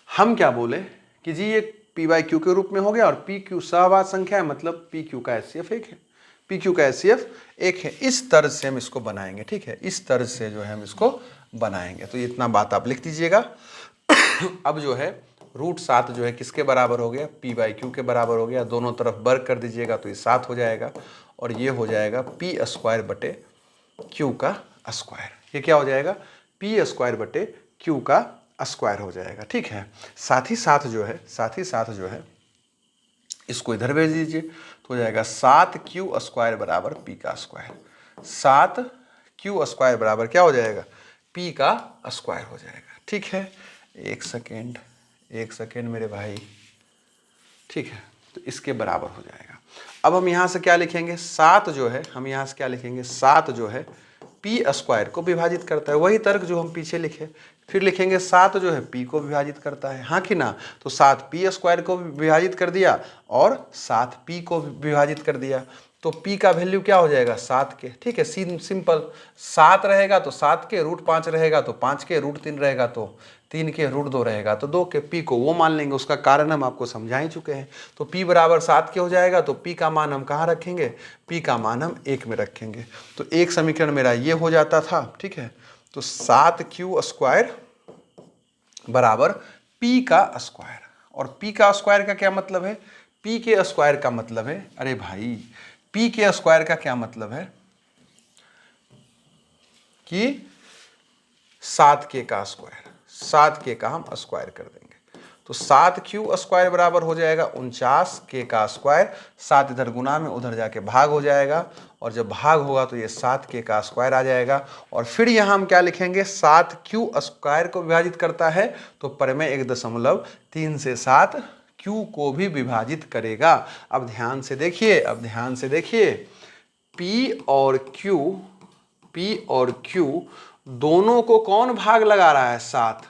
हम क्या बोले कि जी ये P/Q के रूप में हो गया, और PQ सहअभाज्य संख्या है, मतलब PQ का HCF 1 है, PQ का HCF 1 है। इस तर्ज से हम इसको बनाएंगे, ठीक है, इस तर्ज से जो है हम इसको बनाएंगे। तो इतना बात आप लिख दीजिएगा। अब जो है √7 जो है किसके बराबर हो गया, P/Q के बराबर हो गया। दोनों तरफ वर्ग कर दीजिएगा तो ये 7 हो जाएगा, और ये हो जाएगा P² बटे Q का स्क्वायर। ये क्या हो जाएगा, P² बटे Q का स्क्वायर हो जाएगा, ठीक है। साथ ही साथ जो है इसको इधर भेज दीजिए, तो हो जाएगा 7q² बराबर P का स्क्वायर। 7q² बराबर क्या हो जाएगा, P का स्क्वायर हो जाएगा, ठीक है। एक सेकेंड मेरे भाई, ठीक है, तो इसके बराबर हो जाएगा। अब हम यहाँ से क्या लिखेंगे, 7 जो है, हम यहाँ से क्या लिखेंगे, 7 जो है P² को विभाजित करता है, वही तर्क जो हम पीछे लिखे। फिर लिखेंगे 7 जो है P को विभाजित करता है, हाँ कि ना। तो 7 P² को विभाजित कर दिया और 7 P को विभाजित कर दिया, तो P का वैल्यू क्या हो जाएगा, 7 के, ठीक है। सिंपल, 7 रहेगा तो 7 के, √5 रहेगा तो 5 के, √3 रहेगा तो 3 के, √2 रहेगा तो 2 के। P को वो मान लेंगे, उसका कारण हम आपको समझा ही चुके हैं। तो P बराबर 7 के हो जाएगा, तो P का मान हम कहाँ रखेंगे, P का मान हम 1 में रखेंगे। तो एक समीकरण मेरा ये हो जाता था, ठीक है। तो 7q² बराबर P का स्क्वायर, और P का स्क्वायर का क्या मतलब है, P के स्क्वायर का मतलब है, अरे भाई P के स्क्वायर का क्या मतलब है कि 7k का स्क्वायर, 7k का हम स्क्वायर कर देंगे। तो 7Q² बराबर हो जाएगा 49 K का स्क्वायर, 7 इधर गुना में उधर जाके भाग हो जाएगा, और जब भाग होगा तो ये 7K का स्क्वायर आ जाएगा। और फिर यहाँ हम क्या लिखेंगे, 7Q² को विभाजित करता है तो प्रमेय 1.3 से 7Q को भी विभाजित करेगा। अब ध्यान से देखिए, P और Q दोनों को कौन भाग लगा रहा है, 7,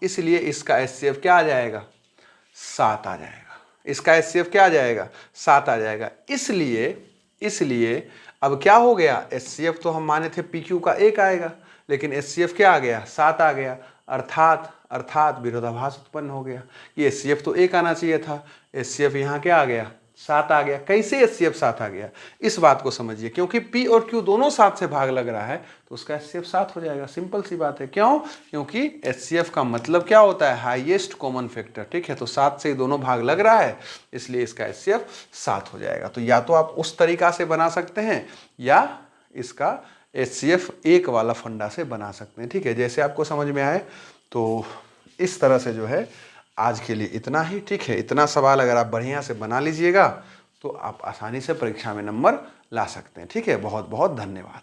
इसलिए इसका HCF क्या आ जाएगा, 7 आ जाएगा। इसका HCF क्या आ जाएगा, 7 आ जाएगा। इसलिए अब क्या हो गया, HCF तो हम माने थे PQ का 1 आएगा, लेकिन HCF क्या आ गया, 7 आ गया, अर्थात विरोधाभास उत्पन्न हो गया। ये HCF तो 1 आना चाहिए था, HCF यहाँ क्या आ गया, 7 आ गया। कैसे HCF 7 आ गया, इस बात को समझिए। क्योंकि P और Q दोनों 7 से भाग लग रहा है तो उसका HCF 7 हो जाएगा। सिंपल सी बात है। क्यों, क्योंकि HCF का मतलब क्या होता है, हाईएस्ट कॉमन फैक्टर। ठीक है, तो 7 से दोनों भाग लग रहा है, इसलिए इसका HCF 7 हो जाएगा। तो या तो आप उस तरीका से बना सकते हैं या इसका HCF 1 वाला फंडा से बना सकते हैं। ठीक है, जैसे आपको समझ में आए। तो इस तरह से जो है आज के लिए इतना ही। ठीक है, इतना सवाल अगर आप बढ़िया से बना लीजिएगा तो आप आसानी से परीक्षा में नंबर ला सकते हैं। ठीक है, बहुत बहुत धन्यवाद।